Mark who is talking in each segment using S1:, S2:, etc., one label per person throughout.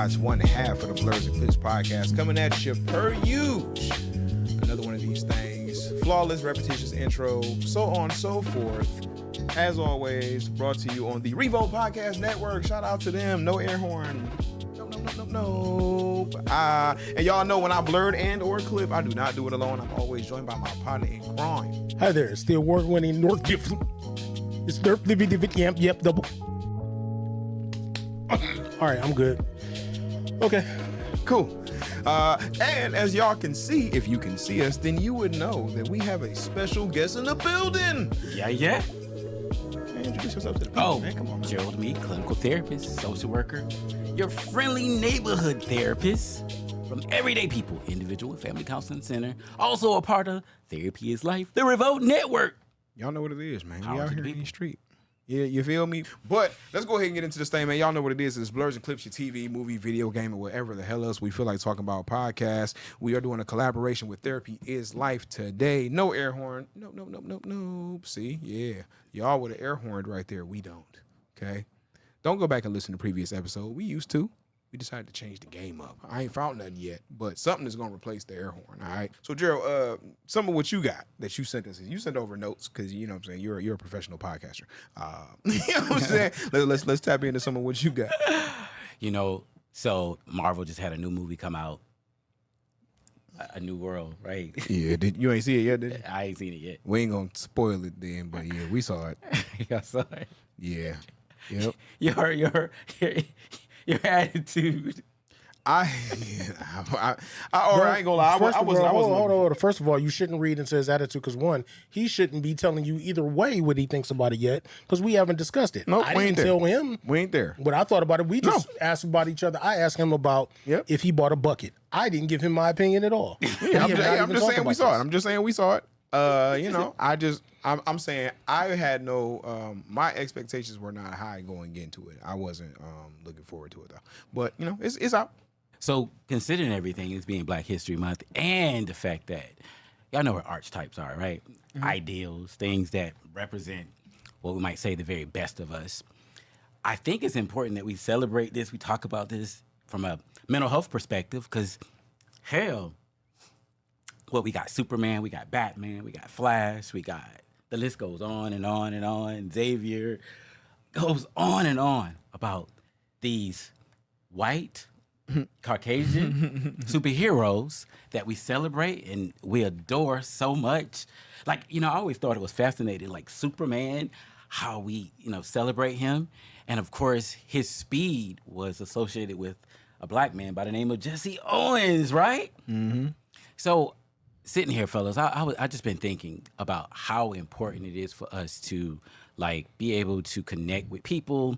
S1: Squad's one half of the Blurs and Clips podcast, coming at you per usual. Another one of these things. Flawless, repetitious intro, so on and so forth. As always, brought to you on the Revolt Podcast Network. Shout out to them. No air horn. No. And y'all know when I blurred and or clip, I do not do it alone. I'm always joined by my partner in crime.
S2: Hi there, it's the award-winning North Gift. It's Nerf Yep, double. All right, I'm good. Okay.
S1: Cool. And as y'all can see, if you can see us, then you would know that we have a special guest in the building.
S3: Yeah.
S1: Man, introduce yourself to the people, man. Come on, man.
S3: Gerald Mcgee, clinical therapist, social worker, your friendly neighborhood therapist from everyday people, individual and family counseling center. Also a part of Therapy is Life, the Revolt Network.
S1: Y'all know what it is, man.
S3: Power
S1: We out
S3: to the
S1: here in
S3: people.
S1: the street. Yeah, you feel me? But let's go ahead and get into this thing, man. Y'all know what it is. It's Blurs and Clips, your TV, movie, video game, or whatever the hell else we feel like talking about podcast. We are doing a collaboration with Therapy is Life today. No air horn. Nope. See? Yeah. Y'all with an air horn right there. We don't. Okay? Don't go back and listen to the previous episode. We used to. We decided to change the game up. I ain't found nothing yet, but something is going to replace the air horn, all right? So, Gerald, some of what you got that you sent us, you sent over notes because, you know what I'm saying, you're a professional podcaster. You know what I'm saying? Let's tap into some of what you got.
S3: You know, so Marvel just had a new movie come out, A New World, right?
S1: Yeah, you ain't see it yet, did you?
S3: I ain't seen it yet.
S1: We ain't going to spoil it then, but yeah, we saw it.
S3: I saw it.
S1: Yeah. Yep.
S3: Your attitude.
S1: I ain't gonna lie.
S2: Hold on. First of all, you shouldn't read into his attitude because one, he shouldn't be telling you either way what he thinks about it yet because we haven't discussed it.
S1: Nope,
S2: I
S1: we ain't
S2: didn't
S1: there.
S2: tell him
S1: We ain't there.
S2: what I thought about it. We just asked about each other. I asked him about if he bought a bucket. I didn't give him my opinion at all.
S1: Yeah, I'm just saying we saw it. I'm just saying we saw it. You know, I'm saying I had no, my expectations were not high going into it. I wasn't looking forward to it though. But you know, it's out.
S3: So considering everything as being Black History Month and the fact that y'all know what archetypes are, right? Mm-hmm. Ideals, things that represent what we might say the very best of us. I think it's important that we celebrate this. We talk about this from a mental health perspective because hell, we got Superman, we got Batman, we got Flash, we got, the list goes on and on and on. Xavier goes on and on about these white, Caucasian superheroes that we celebrate and we adore so much. Like, you know, I always thought it was fascinating, like Superman, how we, you know, celebrate him. And of course, his speed was associated with a Black man by the name of Jesse Owens, right? Mm-hmm. So, sitting here, fellas, I just been thinking about how important it is for us to like be able to connect with people,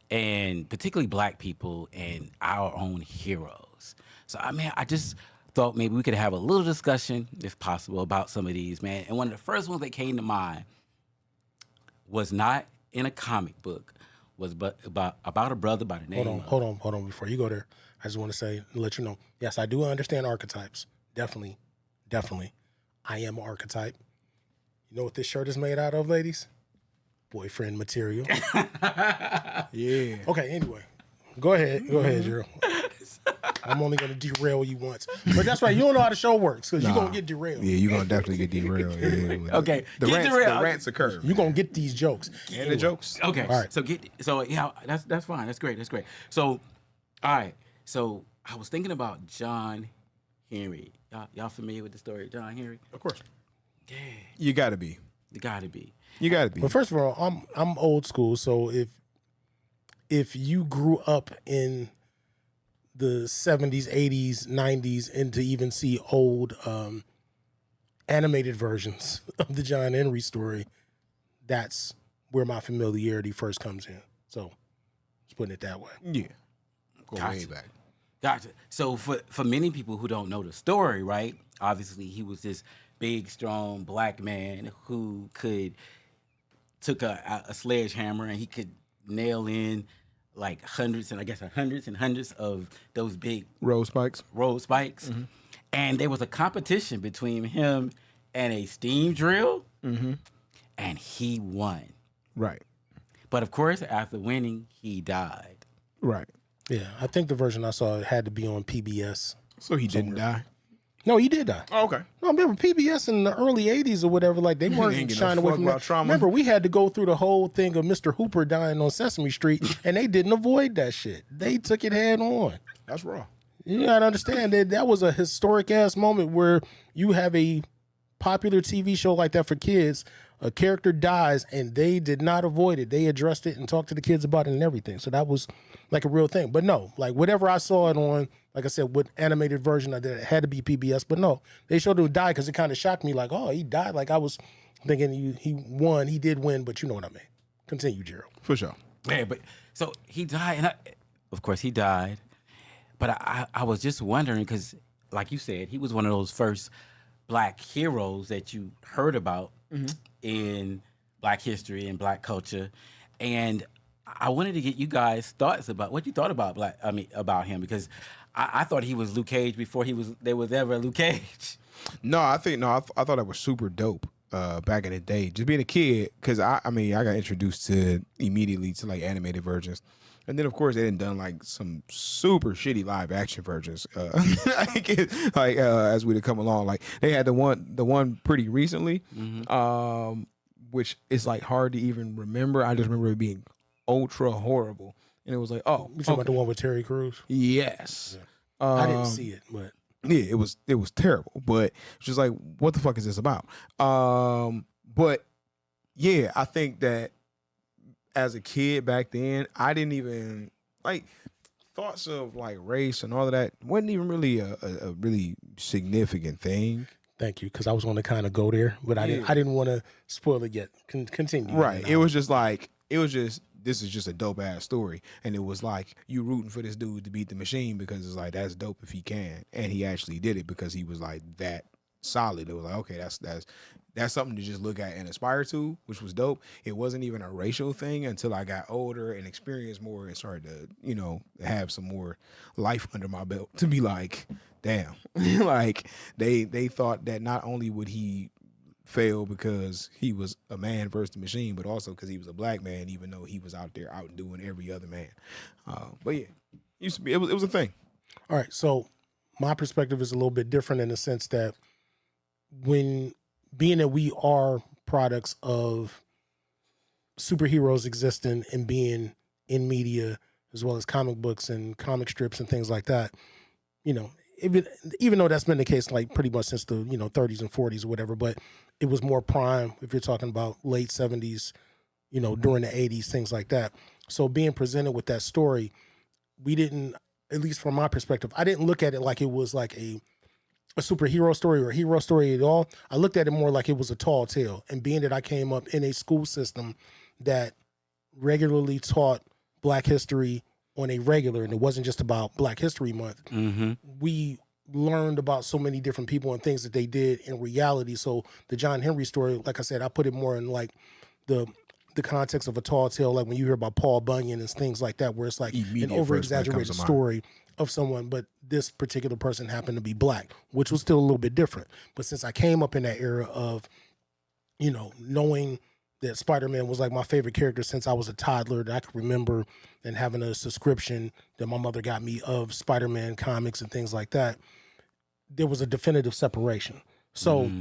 S3: and particularly Black people and our own heroes. So, I just thought maybe we could have a little discussion, if possible, about some of these, man. And one of the first ones that came to mind was not in a comic book, was about a brother by the name of...
S2: Hold on. Before you go there, I just want to say, let you know, yes, I do understand archetypes. Definitely. I am an archetype. You know what this shirt is made out of, ladies? Boyfriend material.
S1: Yeah.
S2: Okay, anyway. Go ahead, Gerald. I'm only going to derail you once. But that's right, you don't know how the show works because you're going to get derailed.
S1: Yeah, you're going to definitely get derailed. Yeah.
S3: Okay,
S1: The rants occur.
S2: You're going to get these jokes.
S1: And the jokes.
S3: Okay,
S2: All right.
S3: So yeah, that's fine. That's great. So, all right. So I was thinking about John Henry. Y'all familiar with the story of John Henry?
S1: Of course.
S3: Yeah,
S1: You got to be.
S3: you gotta be.
S1: You got to be.
S2: Well, first of all, I'm old school, so if you grew up in the 70s, 80s, 90s, and to even see old animated versions of the John Henry story, that's where my familiarity first comes in. So, just putting it that way.
S1: Yeah. Go
S3: Gotcha.
S1: way back.
S3: Gotcha. So for many people who don't know the story, right? Obviously, he was this big, strong Black man who took a sledgehammer and he could nail in like hundreds and hundreds of those big
S1: Road spikes.
S3: Mm-hmm. And there was a competition between him and a steam drill, and he won.
S1: Right.
S3: But of course, after winning, he died.
S1: Right.
S2: Yeah, I think the version I saw had to be on PBS.
S1: So he didn't die.
S2: No, he did die.
S1: Oh, okay.
S2: No, remember PBS in the early 80s or whatever, like they
S1: Ain't
S2: weren't
S1: give no
S2: shying away
S1: fuck
S2: from
S1: about
S2: that.
S1: trauma.
S2: Remember, we had to go through the whole thing of Mr. Hooper dying on Sesame Street, and they didn't avoid that shit. They took it head on.
S1: That's raw.
S2: You gotta understand that was a historic ass moment where you have a popular TV show like that for kids, a character dies, and they did not avoid it. They addressed it and talked to the kids about it and everything. So that was like a real thing. But no, like whatever I saw it on, like I said, what animated version of that, it had to be PBS. But no, they showed him die because it kind of shocked me. Like, oh, he died. Like I was thinking he won. He did win, but you know what I mean. Continue, Gerald.
S1: For sure.
S3: Yeah, but so he died, and of course he died. But I was just wondering because, like you said, he was one of those first Black heroes that you heard about in Black history and Black culture, and I wanted to get you guys' thoughts about what you thought about about him, because I thought he was Luke Cage before there was ever Luke Cage.
S1: No, I thought that was super dope back in the day. Just being a kid, because I got introduced to immediately to like animated versions. And then, of course, they done like some super shitty live action versions. As we come along, like they had the one pretty recently, which is like hard to even remember. I just remember it being ultra horrible, and it was like, oh,
S2: You talking about the one with Terry Crews?
S1: yes,
S2: I didn't see it, but
S1: yeah, it was terrible. But it's just like, what the fuck is this about? But yeah, I think that as a kid back then, I didn't even like thoughts of like race and all of that wasn't even really a really significant thing.
S2: thank you, because I was going to kind of go there, but I didn't want to spoil it yet. Continue.
S1: Right. It was just this is just a dope ass story. And it was like you rooting for this dude to beat the machine because it's like that's dope if he can. And he actually did it because he was like that solid. It was like, okay, that's something to just look at and aspire to, which was dope. It wasn't even a racial thing until I got older and experienced more and started to, have some more life under my belt to be like, damn, like they thought that not only would he fail because he was a man versus the machine, but also because he was a Black man, even though he was out there outdoing every other man. But yeah, it was a thing.
S2: All right, so my perspective is a little bit different in the sense that being that we are products of superheroes existing and being in media as well as comic books and comic strips and things like that, even though that's been the case like pretty much since the 30s and 40s or whatever, but it was more prime if you're talking about late 70s, during the 80s, things like that. So being presented with that story, we didn't, at least from my perspective, I didn't look at it like it was like a superhero story or a hero story at all. I looked at it more like it was a tall tale. And being that I came up in a school system that regularly taught Black history on a regular, and it wasn't just about Black History Month, we learned about so many different people and things that they did in reality. So the John Henry story, like I said, I put it more in like the context of a tall tale, like when you hear about Paul Bunyan and things like that, where it's like an over-exaggerated story of someone, but this particular person happened to be Black, which was still a little bit different. But since I came up in that era of, knowing that Spider-Man was like my favorite character since I was a toddler, that I could remember, and having a subscription that my mother got me of Spider-Man comics and things like that, there was a definitive separation. So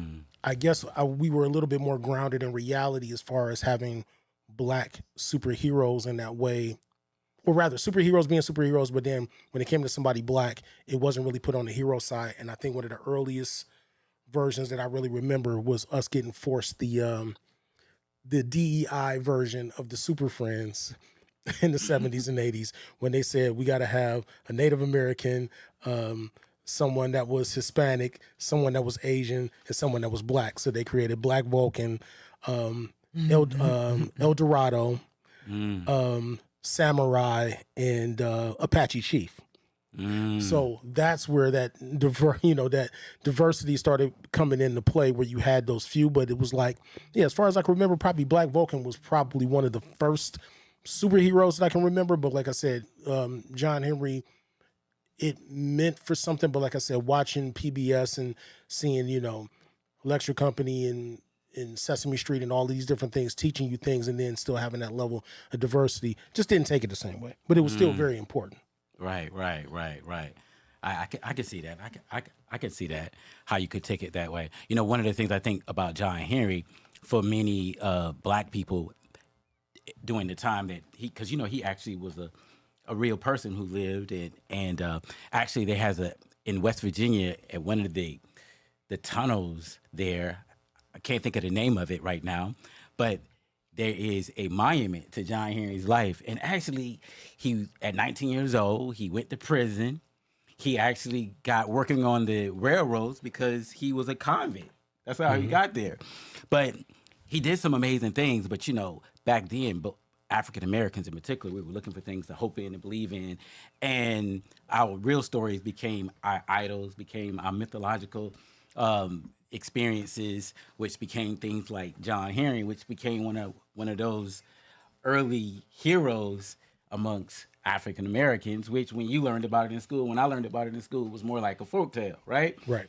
S2: I guess we were a little bit more grounded in reality as far as having Black superheroes in that way, or rather superheroes being superheroes, but then when it came to somebody Black, it wasn't really put on the hero side. And I think one of the earliest versions that I really remember was us getting forced the DEI version of the Super Friends in the 70s and 80s, when they said we got to have a Native American, someone that was Hispanic, someone that was Asian, and someone that was Black. So they created Black Vulcan, El Dorado, Samurai, and Apache Chief. So that's where that diversity started coming into play, where you had those few, but it was like, as far as I can remember, probably Black Vulcan was probably one of the first superheroes that I can remember. But like I said, John Henry, it meant for something, but like I said, watching PBS and seeing, Lecture Company and Sesame Street and all these different things, teaching you things, and then still having that level of diversity, just didn't take it the same way. But it was still very important.
S3: Right. I can see that. I can see that, how you could take it that way. You know, one of the things I think about John Henry, for many black people during the time that because he actually was a real person who lived and actually there has in West Virginia at one of the tunnels there. I can't think of the name of it right now, but there is a monument to John Henry's life. And actually, he at 19 years old, he went to prison. He actually got working on the railroads because he was a convict. That's how he got there. But he did some amazing things. But back then, but African Americans in particular, we were looking for things to hope in and believe in, and our real stories became our idols, became our mythological experiences, which became things like John Henry, which became one of those early heroes amongst African Americans. Which, when you learned about it in school, when I learned about it in school, it was more like a folktale, right?
S2: Right.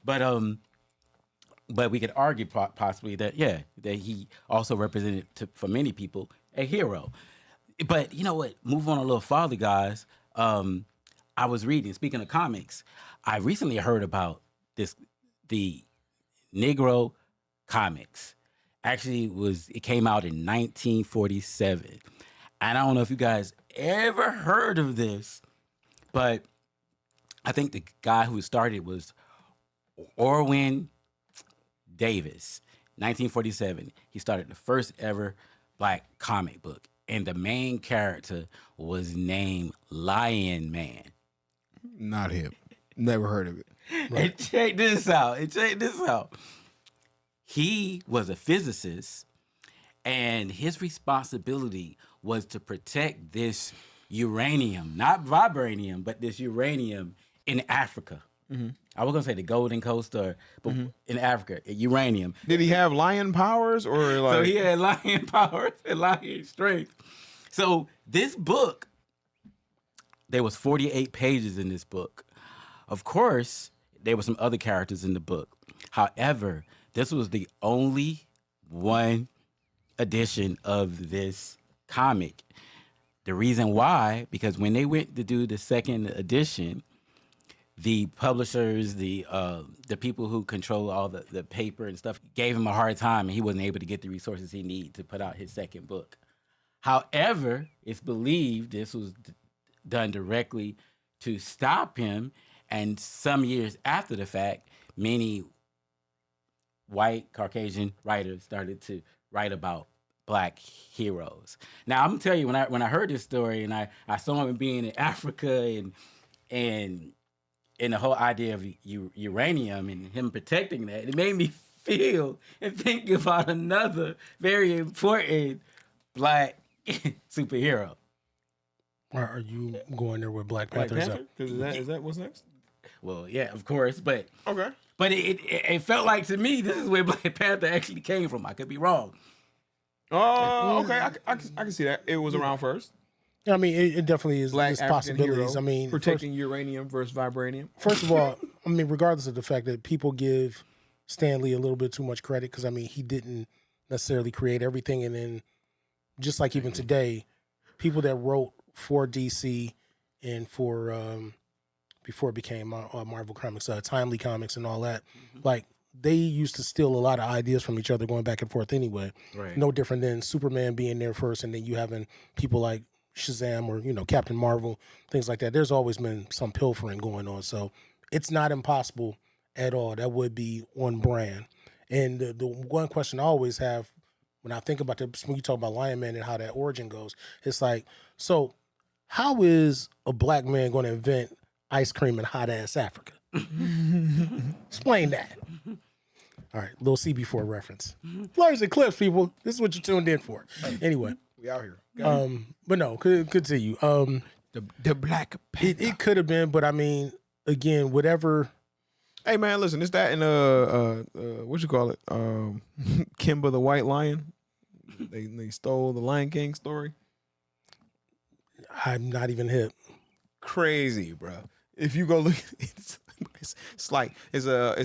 S3: But we could argue possibly that he also represented for many people a hero. But you know what? Move on a little farther, guys. I was reading. Speaking of comics, I recently heard about the Negro comics. Actually, it came out in 1947, and I don't know if you guys ever heard of this, but I think the guy who started was Orwin Davis. 1947, he started the first ever black comic book, and the main character was named Lion Man.
S1: Not him. Never heard of it.
S3: Right. And check this out. He was a physicist, and his responsibility was to protect this uranium, not vibranium, but this uranium in Africa. Mm-hmm. I was gonna say the Golden Coast, but in Africa, uranium.
S1: Did he have lion powers or like?
S3: So he had lion powers and lion strength. So this book, there was 48 pages in this book. Of course, there were some other characters in the book. However, this was the only one edition of this comic. The reason why, because when they went to do the second edition, the publishers, the people who control all the paper and stuff, gave him a hard time, and he wasn't able to get the resources he needed to put out his second book. However, it's believed this was done directly to stop him, and some years after the fact, many white Caucasian writers started to write about black heroes. Now, I'm gonna tell you, when I heard this story and I saw him being in Africa and the whole idea of uranium and him protecting that, it made me feel and think about another very important black superhero.
S2: Are you going there with Black Panther?
S1: Is that what's next?
S3: Well, yeah, of course, but
S1: okay.
S3: But it felt like to me this is where Black Panther actually came from. I could be wrong.
S1: Oh, okay. I can see that. It was around first.
S2: I mean, it definitely is.
S1: Black
S2: There's possibilities.
S1: Hero,
S2: I mean,
S1: protecting uranium versus vibranium.
S2: First of all, I mean, regardless of the fact that people give Stan Lee a little bit too much credit, because I mean, he didn't necessarily create everything, and then just like even today, people that wrote for DC and for before it became Marvel Comics, Timely Comics, and all that, like they used to steal a lot of ideas from each other, going back and forth anyway.
S3: Right.
S2: No different than Superman being there first, and then you having people like Shazam or Captain Marvel, things like that. There's always been some pilfering going on, so it's not impossible at all. That would be on brand. And the one question I always have when I think about when you talk about Lion Man and how that origin goes, it's like, so how is a black man going to invent ice cream in hot ass Africa? Explain that. All right, little CB4 reference. Flyers and clips, people. This is what you tuned in for. Anyway,
S1: we out here.
S2: But no, continue.
S1: The Black Panther.
S2: It could have been, but I mean, again, whatever.
S1: Hey man, listen, it's that in what you call it? Kimba the White Lion. They stole the Lion King story.
S2: I'm not even hip.
S1: Crazy, bro. If you go look, it's like it's a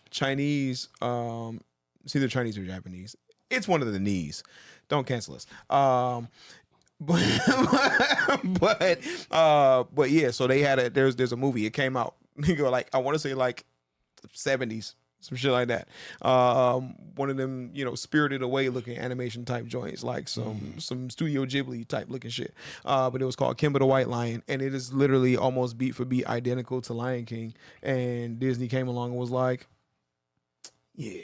S1: Chinese. It's either Chinese or Japanese. It's one of the knees. Don't cancel us. but yeah. So they had there's a movie. It came out. Nigga, like I want to say like 70s, some shit like that. One of them, Spirited Away looking animation type joints, like some Studio Ghibli type looking shit. But it was called Kimba the White Lion, and it is literally almost beat for beat identical to Lion King. And Disney came along and was like, yeah,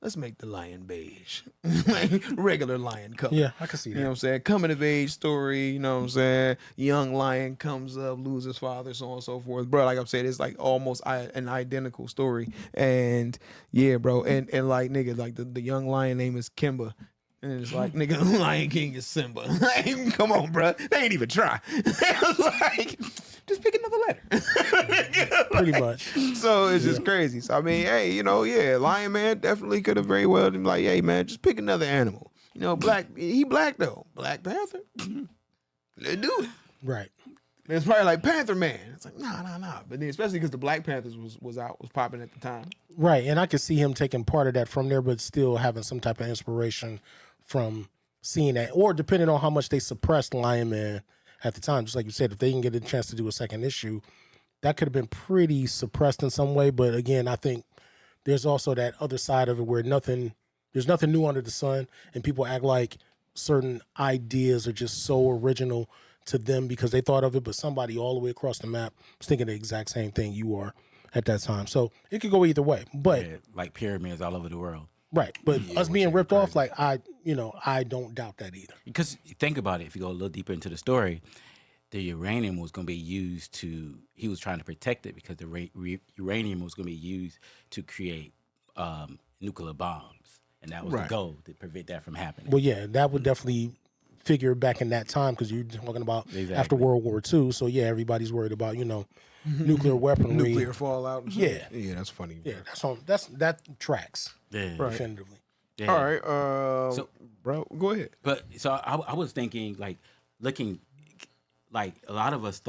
S1: let's make the lion beige. Like regular lion color.
S2: Yeah, I can see that.
S1: You know what I'm saying? Coming of age story, you know what I'm saying? Young lion comes up, loses father, so on and so forth. Bro, like I'm saying, it's like almost an identical story. And yeah, bro. And like, nigga, like the young lion name is Kimba. And it's like, nigga, Lion King is Simba. Like, come on, bro. They ain't even try. Like, just pick another letter.
S2: Pretty much.
S1: So it's just crazy. So I mean, hey, yeah, Lion Man definitely could have very well been like, hey man, just pick another animal. He black though. Black Panther. Let's do it.
S2: Right.
S1: And it's probably like Panther Man. It's like, nah. But then especially because the Black Panthers was popping at the time.
S2: Right. And I could see him taking part of that from there, but still having some type of inspiration from seeing that. Or depending on how much they suppressed Lion Man at the time. Just like you said, if they can get a chance to do a second issue, that could have been pretty suppressed in some way. But again, I think there's also that other side of it where there's nothing new under the sun, and people act like certain ideas are just so original to them because they thought of it, but somebody all the way across the map was thinking the exact same thing you are at that time. So it could go either way. But
S3: like pyramids all over the world.
S2: Right. But us being ripped off, like I don't doubt that either.
S3: Because think about it, if you go a little deeper into the story, the uranium was going to be used he was trying to protect it because the uranium was going to be used to create nuclear bombs. And that was the goal, to prevent that from happening.
S2: Well, yeah, that would definitely figure back in that time because you're talking about after World War II. So, yeah, everybody's worried about, nuclear weaponry.
S1: Nuclear fallout. And shit. Yeah, that's funny.
S2: Yeah, that tracks.
S3: Yeah.
S2: Definitively.
S1: Yeah. All right. So, bro, go ahead.
S3: But so I was thinking, like, looking, like, a lot of us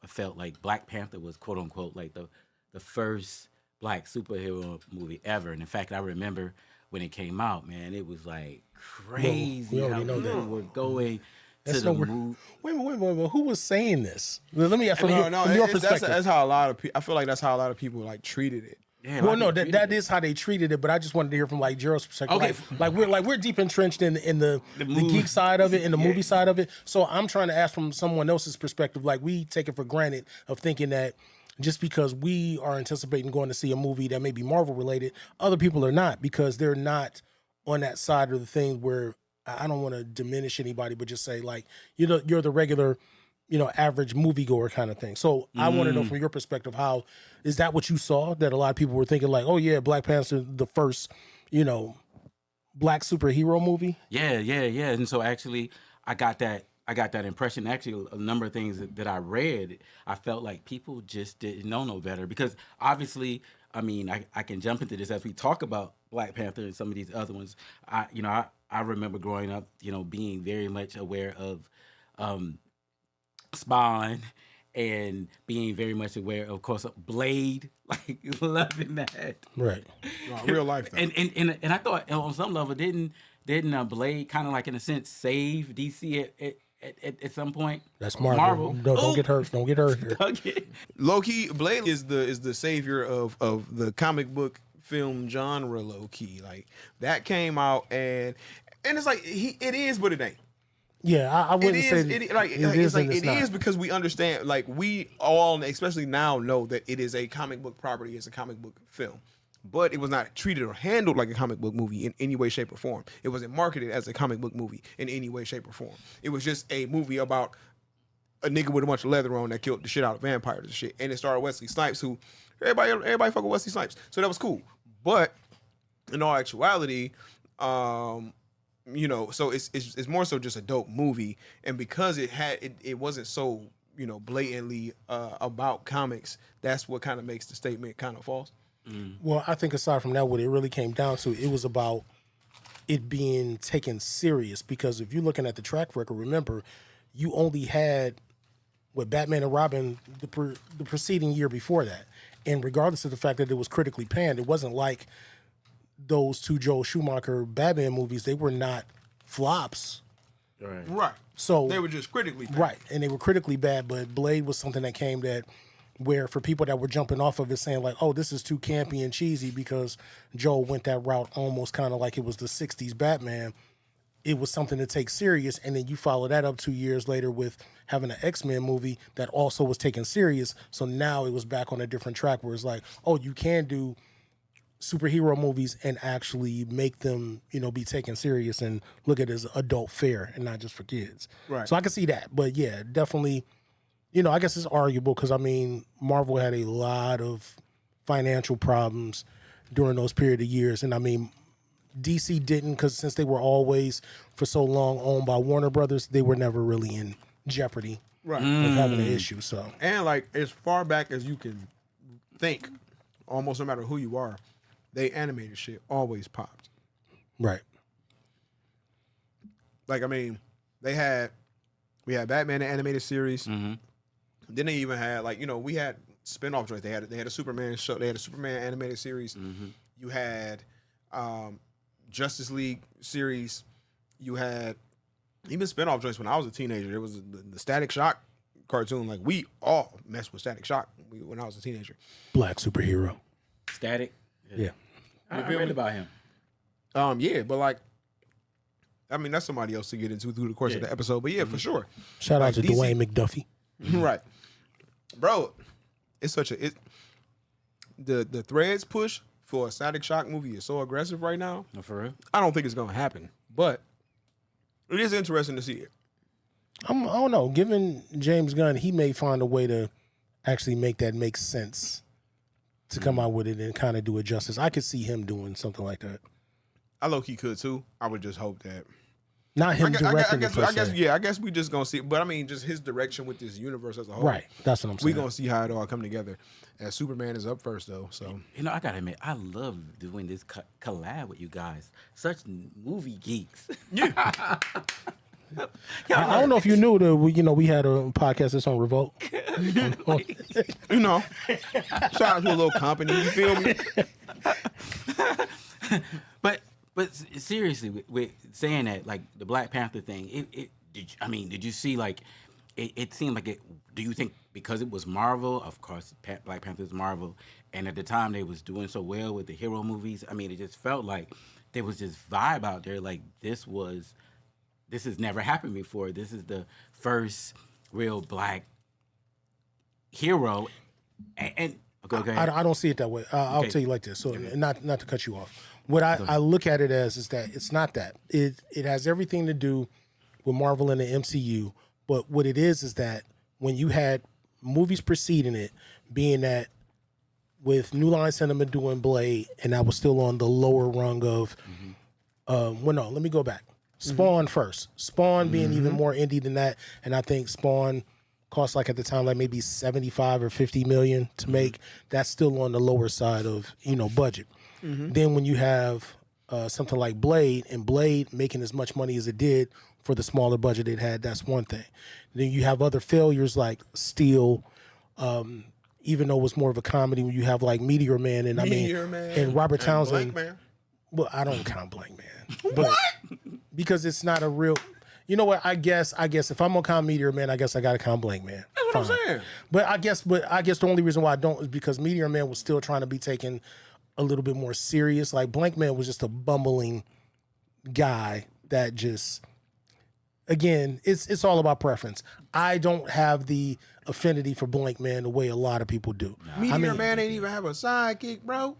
S3: felt like Black Panther was, quote unquote, like the first black superhero movie ever. And in fact, I remember when it came out, man, it was like crazy.
S2: We already know that.
S3: We're going to the movie.
S2: Wait a minute. Who was saying this? Let me ask from your perspective.
S1: That's how a lot of people. I feel like that's how a lot of people like treated it.
S3: Yeah,
S2: well, no, that is how they treated it, but I just wanted to hear from like Gerald's perspective.
S3: Okay.
S2: We're deep entrenched in the geek side of it and the movie side of it. So I'm trying to ask from someone else's perspective. Like we take it for granted of thinking that just because we are anticipating going to see a movie that may be Marvel related, other people are not because they're not on that side of the thing where I don't want to diminish anybody, but just say like, you're the regular, average moviegoer kind of thing. So I want to know from your perspective, how is that what you saw that a lot of people were thinking like, oh yeah, Black Panther, the first, black superhero movie?
S3: Yeah. And so actually I got that impression. Actually, a number of things that I read, I felt like people just didn't know no better. Because obviously, I mean, I can jump into this as we talk about Black Panther and some of these other ones. I remember growing up, being very much aware of Spawn and being very much aware, of course, of Blade, like loving that.
S2: Right.
S1: Real life. Though.
S3: And I thought on some level, didn't Blade kind of like in a sense save DC at some point?
S2: That's Marvel. Don't get hurt. Don't get hurt here.
S3: Okay.
S1: Low-key, Blade is the savior of the comic book film genre. Low-key, like that came out and it's like it is, but it ain't.
S2: Yeah, I wouldn't say
S1: it is because we understand, like we all, especially now, know that it is a comic book property, it's a comic book film. But it was not treated or handled like a comic book movie in any way, shape, or form. It wasn't marketed as a comic book movie in any way, shape, or form. It was just a movie about a nigga with a bunch of leather on that killed the shit out of vampires and shit. And it starred Wesley Snipes, who everybody fuck with Wesley Snipes. So that was cool. But in all actuality, so it's more so just a dope movie. And because it wasn't so, blatantly about comics, that's what kind of makes the statement kind of false.
S2: Well, I think aside from that, what it really came down to, it was about it being taken serious. Because if you're looking at the track record, remember, you only had Batman and Robin the preceding year before that. And regardless of the fact that it was critically panned, it wasn't like those two Joel Schumacher Batman movies. They were not flops.
S1: Right.
S2: So
S1: They were just critically bad.
S2: right, and they were critically bad. But Blade was something that came that where for people that were jumping off of it saying like, oh, this is too campy and cheesy because Joel went that route almost kind of like it was the 60s Batman. It was something to take serious, and then you follow that up 2 years later with having an X-Men movie that also was taken serious. So now it was back on a different track where it's like, oh, you can do superhero movies and actually make them, be taken serious and look at it as adult fare and not just for kids.
S1: Right.
S2: So I can see that. But yeah, definitely, I guess it's arguable because, Marvel had a lot of financial problems during those period of years. And DC didn't because since they were always for so long owned by Warner Brothers, they were never really in jeopardy
S1: Right.
S2: of having an issue. So
S1: And like as far back as you can think, almost no matter who you are, they animated shit always popped.
S2: right.
S1: Like we had Batman the animated series.
S3: Mm-hmm.
S1: Then they even had we had spin-off joints. They had a Superman show. They had a Superman animated series.
S3: Mm-hmm.
S1: You had Justice League series. You had even spin-off joints when I was a teenager. There was the Static Shock cartoon. Like we all messed with Static Shock when I was a teenager.
S2: Black superhero.
S3: Static.
S2: Yeah.
S3: I read about him.
S1: Yeah, but that's somebody else to get into through the course of the episode. But yeah, for sure.
S2: Shout out to
S1: DC
S2: Dwayne McDuffie.
S1: Right. Bro, it's such the Threads push for a Static Shock movie is so aggressive right now.
S3: Oh, for real?
S1: I don't think it's gonna happen. But it is interesting to see it.
S2: I don't know. Given James Gunn, he may find a way to actually make that make sense to come out with it and kind of do it justice. I could see him doing something like that.
S1: I low-key could too. I would just hope that.
S2: Not him directing it per se.
S1: I guess we just gonna see. But just his direction with this universe as a whole.
S2: Right. That's what I'm saying.
S1: We gonna see how it all come together. And Superman is up first though. So
S3: I gotta admit, I love doing this collab with you guys. Such movie geeks.
S1: yeah.
S2: I don't know if you knew that we had a podcast that's on Revolt.
S1: Shout out to a little company. You feel me?
S3: But seriously, with saying that, like the Black Panther thing, did you see it seemed like it? Do you think because it was Marvel, of course, Black Panther is Marvel, and at the time they was doing so well with the hero movies, it just felt like there was this vibe out there, like this has never happened before. This is the first real black hero, and go ahead.
S2: I don't see it that way. I'll tell you like this. So not to cut you off. What I look at it as is that it's not that. It has everything to do with Marvel and the MCU. But what it is that when you had movies preceding it, being that with New Line Cinema doing Blade, and I was still on the lower rung of, let me go back. Spawn first. Spawn being even more indie than that, and I think Spawn cost at the time maybe 75 or 50 million to make. That's still on the lower side of budget. Then when you have something like Blade, and Blade making as much money as it did for the smaller budget it had, that's one thing. Then you have other failures like Steel, even though it was more of a comedy. When you have Meteor Man and and Robert Townsend.
S1: Blank Man.
S2: Well, I don't count Blank Man, but because it's not a real. You know what? I guess if I'm gonna count Meteor Man, I guess I gotta count Blank Man.
S1: That's what I'm saying.
S2: But I guess the only reason why I don't is because Meteor Man was still trying to be taken a little bit more serious. Like Blank Man was just a bumbling guy that just, again, it's all about preference. I don't have the affinity for Blank Man the way a lot of people do.
S1: Meteor Man ain't even have a sidekick, bro.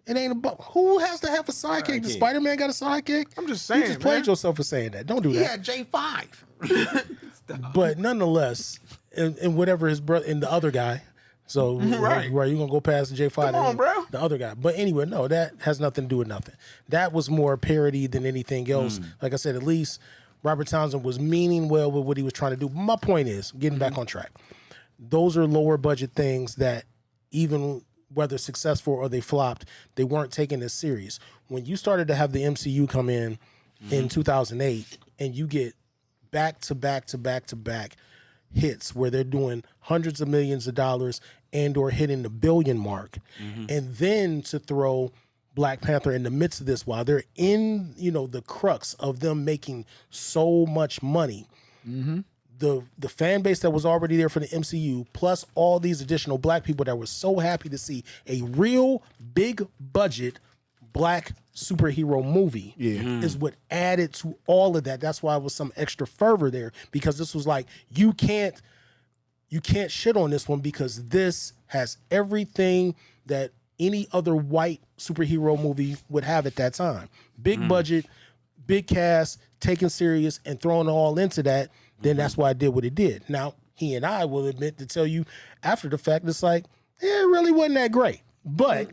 S2: It ain't about who has to have a sidekick. Does Spider-Man got a sidekick?
S1: I'm just saying,
S2: You just played yourself for saying that. Don't do
S1: He
S2: that.
S1: had J5.
S2: But nonetheless, and whatever his brother and the other guy. So
S1: Right.
S2: you gonna go past the J5?
S1: Come on, bro.
S2: The other guy. But anyway, no, that has nothing to do with nothing. That was more parody than anything else. Like I said, at least Robert Townsend was meaning well with what he was trying to do. My point is, getting back on track, those are lower budget things that even whether successful or they flopped, they weren't taken as serious. When you started to have the MCU come in 2008, and you get back to back to back to back hits where they're doing hundreds of millions of dollars and or hitting the billion mark, and then to throw Black Panther in the midst of this while they're in the crux of them making so much money, The fan base that was already there for the MCU, plus all these additional black people that were so happy to see a real big budget black superhero movie is what added to all of that. That's why it was some extra fervor there, because this was like, you can't shit on this one because this has everything that any other white superhero movie would have at that time. Big budget, big cast, taken serious, and throwing it all into that. Then that's why it did what it did. Now, he and I will admit to tell you after the fact, it's like, it really wasn't that great. But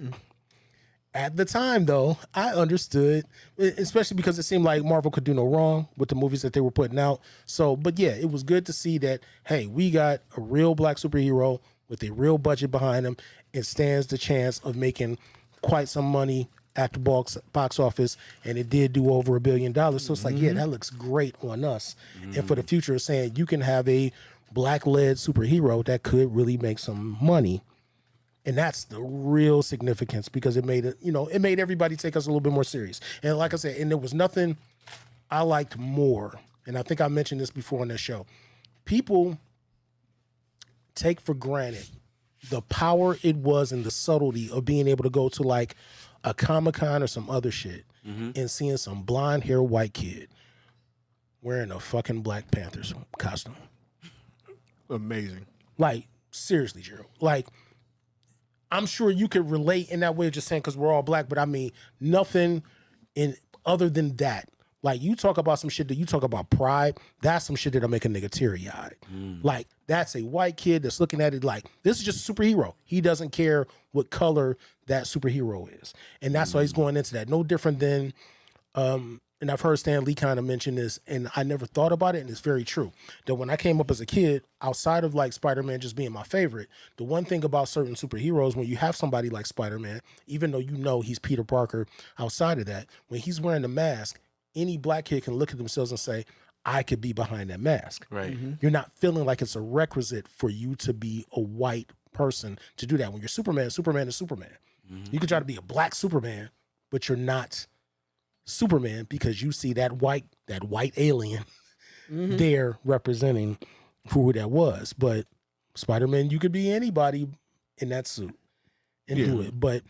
S2: at the time, though, I understood, especially because it seemed like Marvel could do no wrong with the movies that they were putting out. So, but yeah, it was good to see that, hey, we got a real black superhero with a real budget behind him. It stands the chance of making quite some money at the box office, and it did do over $1 billion. So it's like, yeah, that looks great on us. And for the future, saying you can have a black-led superhero that could really make some money. And that's the real significance, because it made it, it made everybody take us a little bit more serious. And like I said, and there was nothing I liked more. And I think I mentioned this before on this show. People take for granted the power it was and the subtlety of being able to go to like a Comic-Con or some other shit and seeing some blonde hair white kid wearing a fucking Black Panther costume.
S1: Amazing.
S2: Like, seriously, Gerald. Like, I'm sure you could relate in that way of just saying because we're all black, but I mean, nothing in other than that. Like, you talk about some shit that you talk about pride, that's some shit that'll make a nigga teary-eyed. Like, that's a white kid that's looking at it like, this is just a superhero. He doesn't care what color that superhero is. And that's why he's going into that. No different than, and I've heard Stan Lee kind of mention this, and I never thought about it, and it's very true. That when I came up as a kid, outside of like Spider-Man just being my favorite, the one thing about certain superheroes, when you have somebody like Spider-Man, even though you know he's Peter Parker, outside of that, when he's wearing the mask, any black kid can look at themselves and say, I could be behind that mask.
S3: Right.
S2: You're not feeling like it's a requisite for you to be a white person to do that. When you're Superman, Superman is Superman. You can try to be a black Superman, but you're not Superman because you see that white alien there representing who that was. But Spider-Man, you could be anybody in that suit and do it. But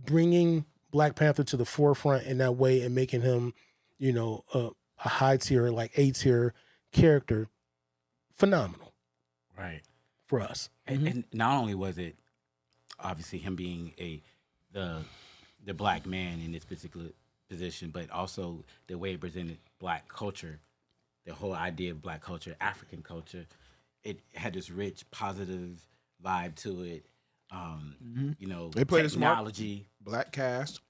S2: bringing Black Panther to the forefront in that way and making him, a high tier, like A tier character, phenomenal.
S3: Right.
S2: For us.
S3: And not only was it obviously him being the black man in this particular position, but also the way it presented black culture, the whole idea of black culture, African culture. It had this rich, positive vibe to it.
S1: They played it smart.
S3: Technology.
S1: Black cast,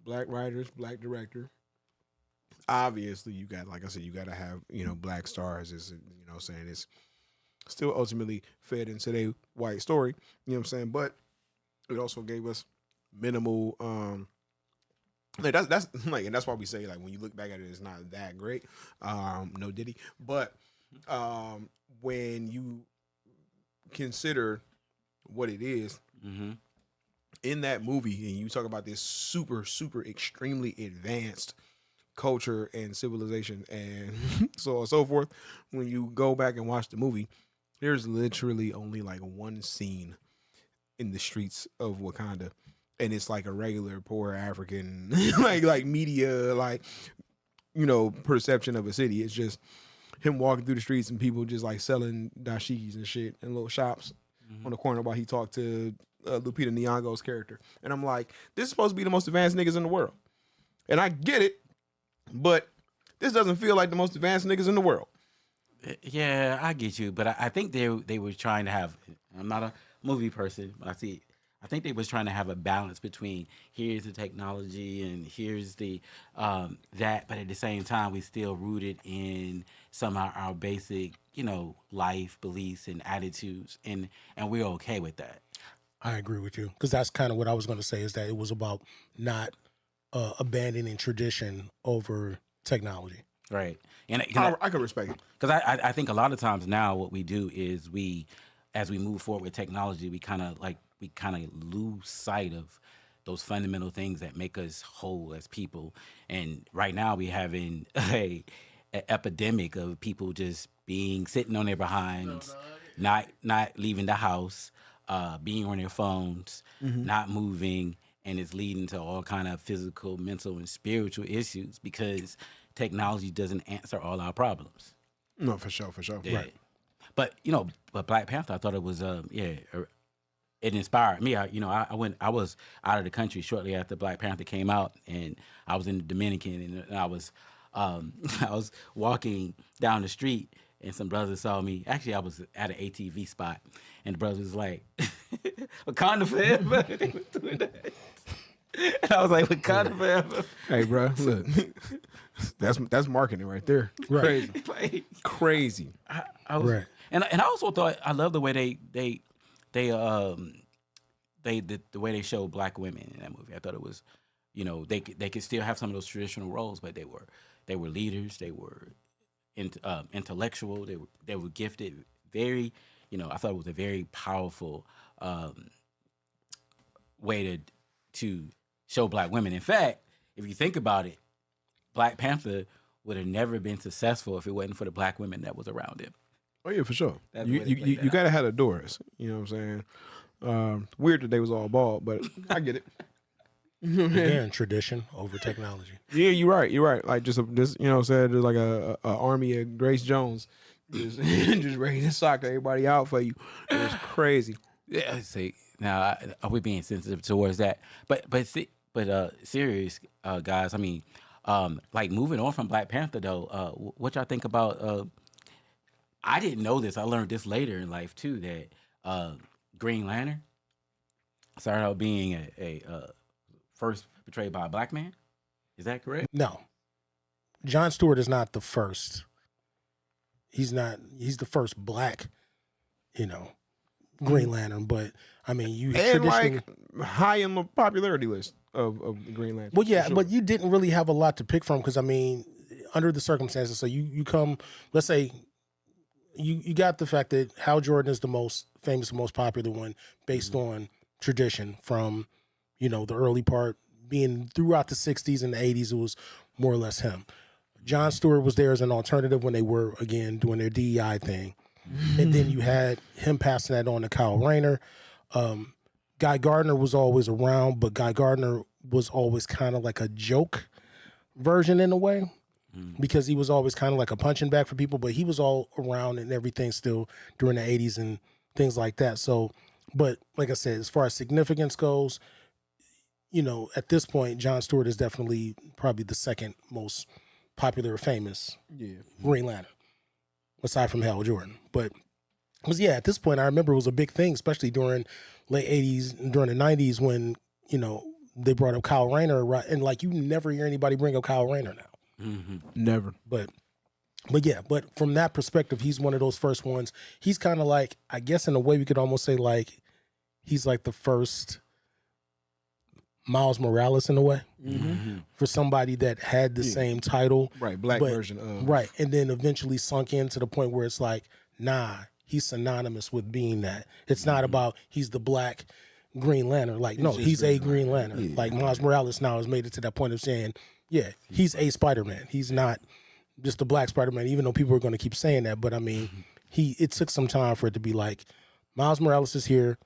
S1: black writers, black director. Obviously, you got, like I said, you got to have, black stars. Is saying it's still ultimately fed into their white story. You know what I'm saying? But it also gave us minimal. Like that's like, and that's why we say, like, when you look back at it, it's not that great. No Diddy, but when you consider what it is in that movie, and you talk about this super, super, extremely advanced culture and civilization and so on and so forth, when you go back and watch the movie, there's literally only like one scene in the streets of Wakanda, and it's like a regular poor African like media, like, perception of a city. It's just him walking through the streets and people just like selling dashikis and shit in little shops on the corner while he talked to Lupita Nyong'o's character. And I'm like, this is supposed to be the most advanced niggas in the world. And I get it, but this doesn't feel like the most advanced niggas in the world.
S3: Yeah, I get you, but I think they were trying to have. I'm not a movie person, but I think they was trying to have a balance between here's the technology and here's the that, but at the same time we still rooted in some of our basic, life beliefs and attitudes, and we're okay with that.
S2: I agree with you, because that's kind of what I was going to say, is that it was about not abandoning tradition over technology.
S3: Right. And
S1: I can respect it.
S3: Because I think a lot of times now what we do is as we move forward with technology, we kind of lose sight of those fundamental things that make us whole as people. And right now we having an epidemic of people just sitting on their behinds, not leaving the house, being on their phones, not moving, and it's leading to all kind of physical, mental, and spiritual issues because technology doesn't answer all our problems.
S1: No, for sure.
S3: Yeah.
S1: Right.
S3: But but Black Panther, I thought it was it inspired me. I was out of the country shortly after Black Panther came out, and I was in the Dominican, and I was I was walking down the street, and some brothers saw me. Actually, I was at an ATV spot, and the brothers was like, "Wakanda forever." They was doing that. And I was like, "Wakanda forever."
S1: Hey, bro, look, that's marketing right there.
S2: Right.
S1: Crazy,
S3: Like,
S1: crazy.
S3: I was,
S2: Right.
S3: and I also thought I love the way the way they showed black women in that movie. I thought it was, they could still have some of those traditional roles, but they were leaders. They were intellectual. They were gifted. Very, I thought it was a very powerful way to show black women. In fact, if you think about it, Black Panther would have never been successful if it wasn't for the black women that was around him.
S1: Oh yeah, for sure.
S3: That's the way they played
S1: You
S3: that
S1: gotta have the Doors. You know what I'm saying? Weird that they was all bald, but I get it.
S2: Again, tradition over technology.
S1: Yeah, you're right. Like just this, you know what I'm saying? There's like a army of Grace Jones just ready to sock everybody out for you. It's crazy.
S3: Yeah, I say now are we being sensitive towards that? But serious guys. I mean, like moving on from Black Panther though. What y'all think about? I didn't know this. I learned this later in life too. That Green Lantern started out being a first portrayed by a black man. Is that correct?
S2: No. John Stewart is not the first. He's not. He's the first black, Green Lantern. But I mean, you
S1: And
S2: traditionally.
S1: like high in the popularity list of the Green Lantern.
S2: Well, yeah,
S1: for sure.
S2: but you didn't really have a lot to pick from because I mean, under the circumstances. So you come. Let's say you got the fact that Hal Jordan is the most famous and most popular one based on tradition from, the early part being throughout the 60s and the 80s, it was more or less him. John Stewart was there as an alternative when they were, again, doing their DEI thing. And then you had him passing that on to Kyle Rayner. Guy Gardner was always around, but Guy Gardner was always kind of like a joke version in a way. Because he was always kind of like a punching bag for people, but he was all around and everything still during the 80s and things like that. So, but like I said, as far as significance goes, at this point, John Stewart is definitely probably the second most popular or famous Green Lantern, aside from Hal Jordan. But at this point, I remember it was a big thing, especially during late 80s and during the 90s when, they brought up Kyle Rayner, right? And like, you never hear anybody bring up Kyle Rayner now.
S1: Never.
S2: But from that perspective, he's one of those first ones. He's kind of like, I guess in a way we could almost say like, he's like the first Miles Morales in a way for somebody that had the same title.
S1: Right, black version of.
S2: Right, and then eventually sunk in to the point where it's like, nah, he's synonymous with being that. It's not about he's the black Green Lantern. Like, no, he's a Green Lantern. Yeah. Like Miles Morales now has made it to that point of saying, yeah, he's a Spider-Man. He's not just a black Spider-Man, even though people are going to keep saying that. But I mean, it took some time for it to be like, Miles Morales is here.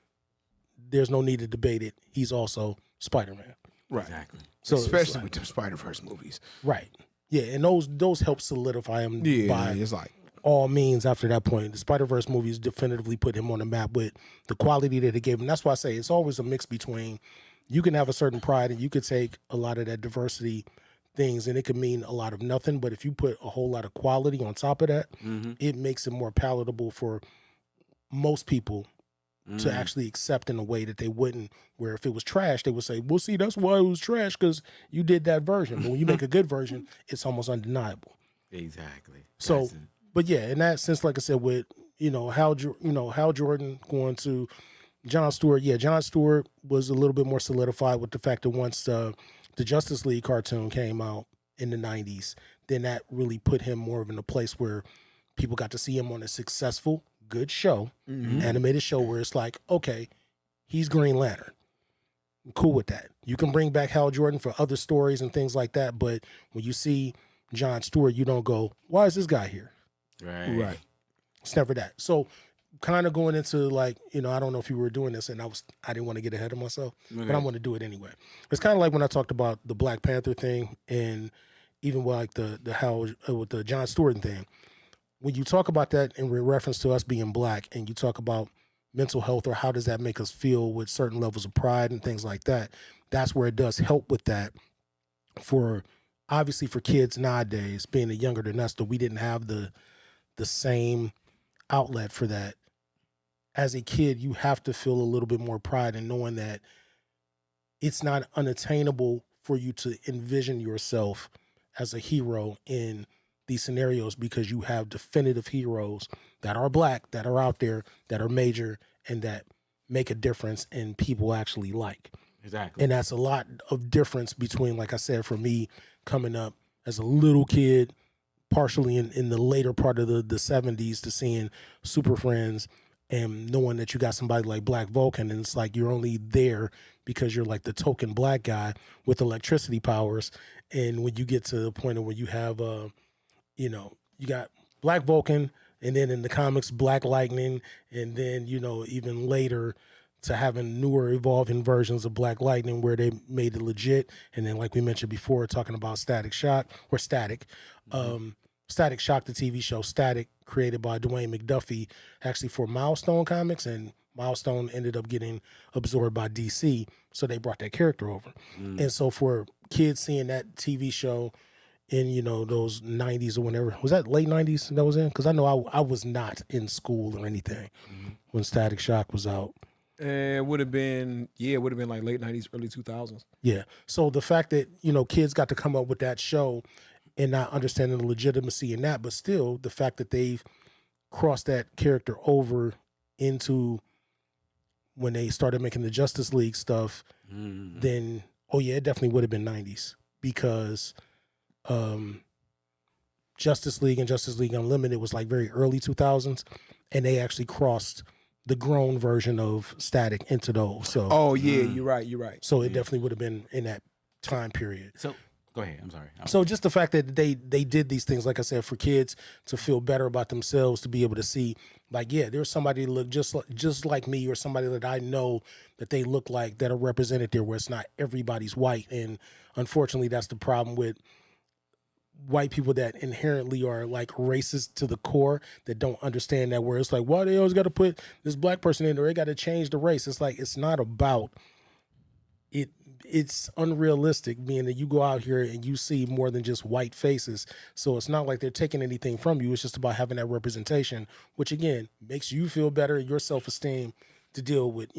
S2: There's no need to debate it. He's also Spider-Man.
S1: Right.
S3: Exactly.
S1: So especially with the Spider-Verse movies.
S2: Right. Yeah, and those help solidify him by
S1: it's like
S2: all means after that point. The Spider-Verse movies definitively put him on the map with the quality that it gave him. That's why I say it's always a mix between you can have a certain pride and you could take a lot of that diversity things and it could mean a lot of nothing, but if you put a whole lot of quality on top of that, it makes it more palatable for most people to actually accept in a way that they wouldn't, where if it was trash, they would say, well, see, that's why it was trash, because you did that version. But when you make a good version, it's almost undeniable.
S3: Exactly.
S2: So, but yeah, in that sense, like I said, with, Hal Jordan going to John Stewart, John Stewart was a little bit more solidified with the fact that once the Justice League cartoon came out in the 90s, then that really put him more of in a place where people got to see him on a successful, good show, animated show where it's like, okay, he's Green Lantern. I'm cool with that. You can bring back Hal Jordan for other stories and things like that, but when you see Jon Stewart, you don't go, why is this guy here?
S3: Right.
S2: It's never that. So kind of going into like, I don't know if you were doing this and I didn't want to get ahead of myself, but I'm going to do it anyway. It's kind of like when I talked about the Black Panther thing and even like the how with the Jon Stewart thing. When you talk about that in reference to us being black and you talk about mental health or how does that make us feel with certain levels of pride and things like that, that's where it does help with that. For obviously for kids nowadays, being younger than us, that we didn't have the same outlet for that. As a kid, you have to feel a little bit more pride in knowing that it's not unattainable for you to envision yourself as a hero in these scenarios because you have definitive heroes that are black, that are out there, that are major, and that make a difference and people actually like.
S3: Exactly.
S2: And that's a lot of difference between, like I said, for me coming up as a little kid, partially in the later part of the 70s to seeing Super Friends and knowing that you got somebody like Black Vulcan and it's like you're only there because you're like the token black guy with electricity powers. And when you get to the point of where you have, you got Black Vulcan and then in the comics, Black Lightning. And then, even later to having newer evolving versions of Black Lightning where they made it legit. And then like we mentioned before, talking about Static Shock or Static, Static Shock, the TV show Static, created by Dwayne McDuffie, actually for Milestone Comics, and Milestone ended up getting absorbed by DC, so they brought that character over. And so for kids seeing that TV show in, those 90s or whenever, was that late 90s that was in? Because I know I was not in school or anything when Static Shock was out.
S1: It would have been like late 90s, early 2000s.
S2: Yeah. So the fact that, kids got to come up with that show and not understanding the legitimacy in that, but still the fact that they've crossed that character over into when they started making the Justice League stuff, then, it definitely would have been 90s because Justice League and Justice League Unlimited was like very early 2000s, and they actually crossed the grown version of Static into those. So,
S1: you're right.
S2: So it definitely would have been in that time period.
S3: So go ahead. I'm sorry.
S2: So just the fact that they did these things, like I said, for kids to feel better about themselves, to be able to see, like, there's somebody that look just like me or somebody that I know that they look like that are represented there where it's not everybody's white. And unfortunately, that's the problem with white people that inherently are like racist to the core that don't understand that, where it's like, why they always got to put this black person in there? They got to change the race. It's like, it's not about it. It's unrealistic being that you go out here and you see more than just white faces. So it's not like they're taking anything from you. It's just about having that representation, which again makes you feel better, your self-esteem to deal with,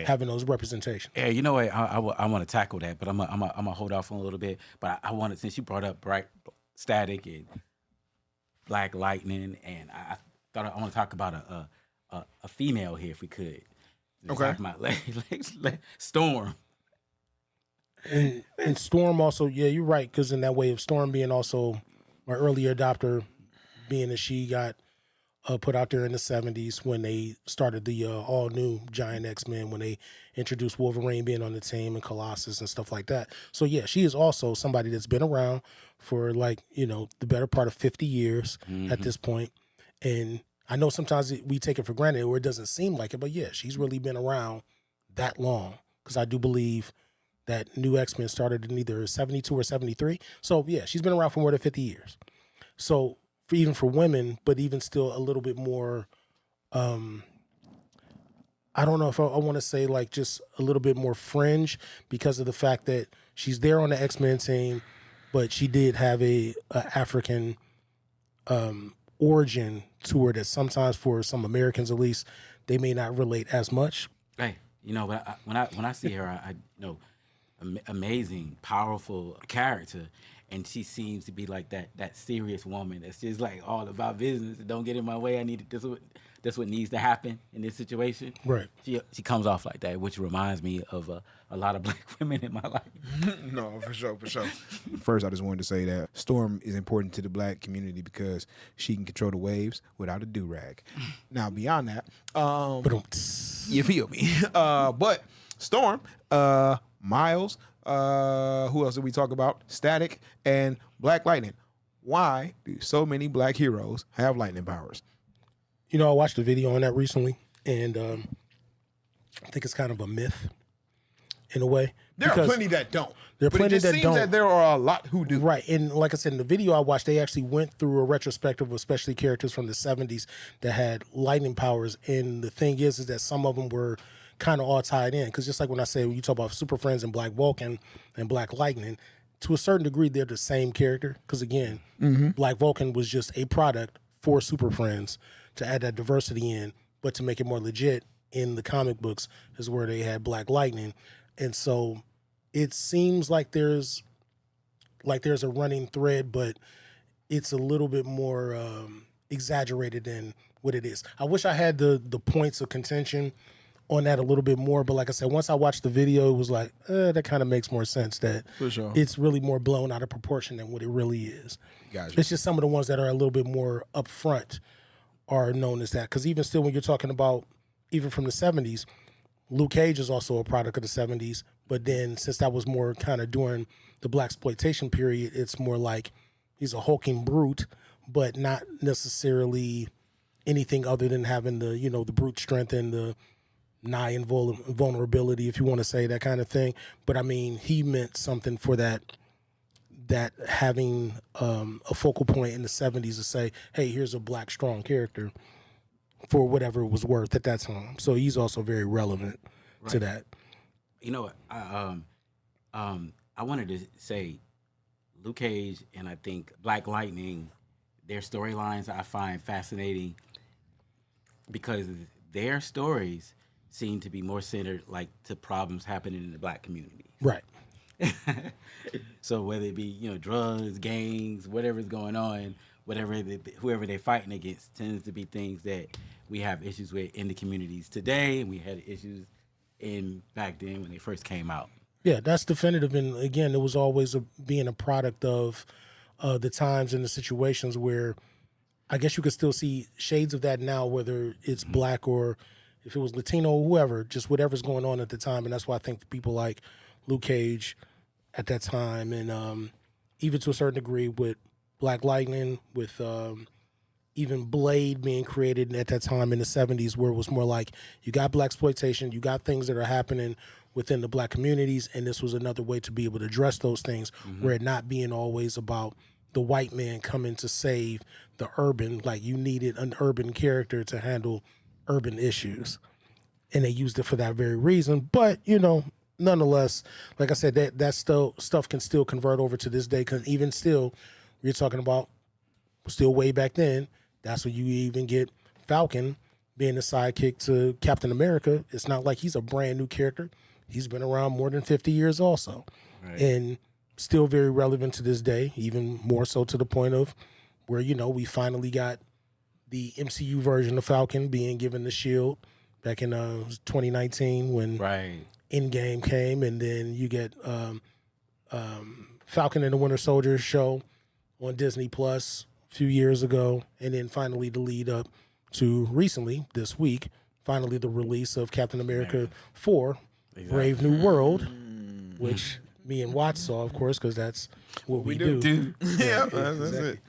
S2: having those representations.
S3: Yeah, you know what? I want to tackle that, but I'm gonna hold off on a little bit. But I wanted, since you brought up Static and Black Lightning, and I thought I want to talk about a female here if we could.
S1: Okay.
S3: Talk about Storm.
S2: And Storm also, you're right, because in that way of Storm being also my earlier adopter, being that she got put out there in the 70s when they started the all new Giant X-Men, when they introduced Wolverine being on the team and Colossus and stuff like that. So she is also somebody that's been around for like, the better part of 50 years at this point. And I know sometimes we take it for granted or it doesn't seem like it, but she's really been around that long, because I do believe that new X-Men started in either 72 or 73. So she's been around for more than 50 years. So even for women, but even still a little bit more, I don't know if I want to say like just a little bit more fringe, because of the fact that she's there on the X-Men team, but she did have a African origin to her that sometimes for some Americans at least, they may not relate as much.
S3: Hey, but when I see her, I know, amazing, powerful character, and she seems to be like that serious woman that's just like all about business. Don't get in my way. I need this what needs to happen in this situation.
S2: Right.
S3: She comes off like that, which reminds me of a lot of black women in my life.
S1: No, for sure. First, I just wanted to say that Storm is important to the black community because she can control the waves without a do-rag. Now, beyond that, you feel me? But Storm, Miles, who else did we talk about? Static, and Black Lightning. Why do so many black heroes have lightning powers?
S2: You know, I watched a video on that recently, and I think it's kind of a myth in a way.
S1: There are plenty that don't.
S2: There are
S1: but
S2: plenty
S1: it just
S2: that
S1: seems
S2: don't.
S1: that there are a lot who do.
S2: Right. And like I said, in the video I watched, they actually went through a retrospective of especially characters from the 70s that had lightning powers. And the thing is that some of them were kind of all tied in. Because just like when I say, when you talk about Super Friends and Black Vulcan and Black Lightning, to a certain degree, they're the same character. Because again, Black Vulcan was just a product for Super Friends to add that diversity in, but to make it more legit in the comic books is where they had Black Lightning. And so it seems like there's a running thread, but it's a little bit more exaggerated than what it is. I wish I had the points of contention on that a little bit more, but like I said, once I watched the video, it was like, that kind of makes more sense that
S1: For sure.
S2: it's really more blown out of proportion than what it really is.
S1: Gotcha.
S2: It's just some of the ones that are a little bit more upfront are known as that. Because even still, when you're talking about, even from the 70s, Luke Cage is also a product of the 70s, but then since that was more kind of during the blaxploitation period, it's more like he's a hulking brute, but not necessarily anything other than having the, you know, the brute strength and the nigh invulnerability, if you want to say that kind of thing. But I mean, he meant something for that having a focal point in the 70s to say, hey, here's a black strong character for whatever it was worth at that time. So he's also very relevant to that.
S3: You know what? I wanted to say Luke Cage and I think Black Lightning, their storylines I find fascinating because their stories seem to be more centered like to problems happening in the black community.
S2: Right.
S3: So whether it be, you know, drugs, gangs, whatever's going on, whoever they're fighting against tends to be things that we have issues with in the communities today, and we had issues in back then when they first came out.
S2: Yeah, that's definitive. And again, it was always being a product of the times and the situations where I guess you could still see shades of that now, whether it's black or if it was Latino or whoever, just whatever's going on at the time. And that's why I think people like Luke Cage at that time, and even to a certain degree with Black Lightning, with even Blade being created at that time in the 70s, where it was more like you got blaxploitation, you got things that are happening within the black communities, and this was another way to be able to address those things, where it not being always about the white man coming to save the urban, like you needed an urban character to handle urban issues. And they used it for that very reason. But, you know, nonetheless, like I said, that still stuff can still convert over to this day, because even still, you're talking about still way back then, that's when you even get Falcon being the sidekick to Captain America. It's not like he's a brand new character. He's been around more than 50 years also. Right. And still very relevant to this day, even more so to the point of where, you know, we finally got the MCU version of Falcon being given the shield back in 2019 when Endgame came, and then you get Falcon and the Winter Soldier show on Disney Plus a few years ago, and then finally the lead up to recently, this week, finally the release of Captain America 4, Brave New World, which me and Watts saw, of course, because that's what we do.
S1: Yeah, that's it.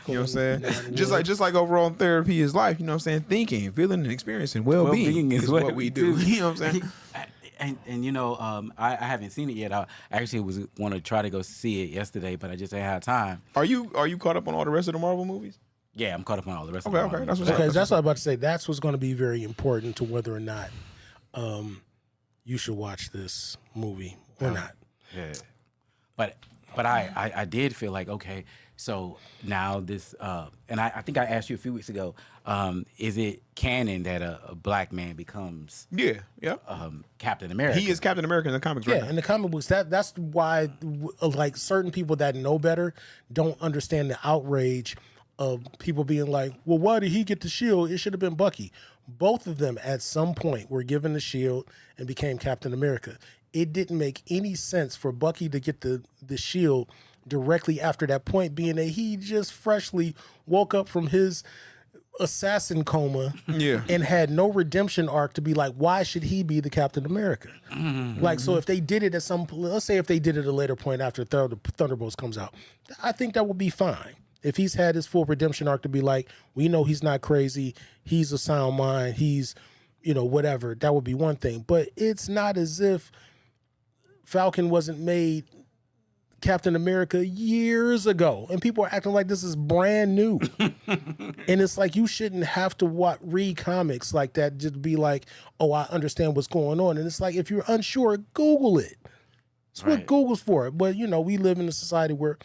S1: You know what I'm saying? Just like overall therapy is life, you know what I'm saying? Thinking, feeling, and experiencing well-being is what we do. You know what I'm saying?
S3: And you know, I haven't seen it yet. I actually want to try to go see it yesterday, but I just ain't had time.
S1: Are you caught up on all the rest of the Marvel movies?
S3: Yeah, I'm caught up on all the rest of the Marvel movies.
S2: That's what I'm about to say. That's what's going to be very important to whether or not you should watch this movie or not.
S3: Yeah. But I did feel like, okay, so now this, and I think I asked you a few weeks ago, is it canon that a black man becomes Captain America?
S1: He is Captain America in the comics right now.
S2: Yeah, in the comic books, that's why like certain people that know better don't understand the outrage of people being like, well, why did he get the shield? It should have been Bucky. Both of them at some point were given the shield and became Captain America. It didn't make any sense for Bucky to get the shield directly after that point, being that he just freshly woke up from his assassin coma
S1: Yeah.
S2: and had no redemption arc to be like, why should he be the Captain America? Like, so if they did it at let's say if they did it at a later point after Thunderbolts comes out, I think that would be fine. If he's had his full redemption arc to be like, we know he's not crazy, he's a sound mind, he's, whatever, that would be one thing. But it's not as if Falcon wasn't made Captain America years ago, and people are acting like this is brand new. And it's like, you shouldn't have to read comics like that just to be like, oh, I understand what's going on. And it's like, if you're unsure, Google it. That's what Google's for. But we live in a society where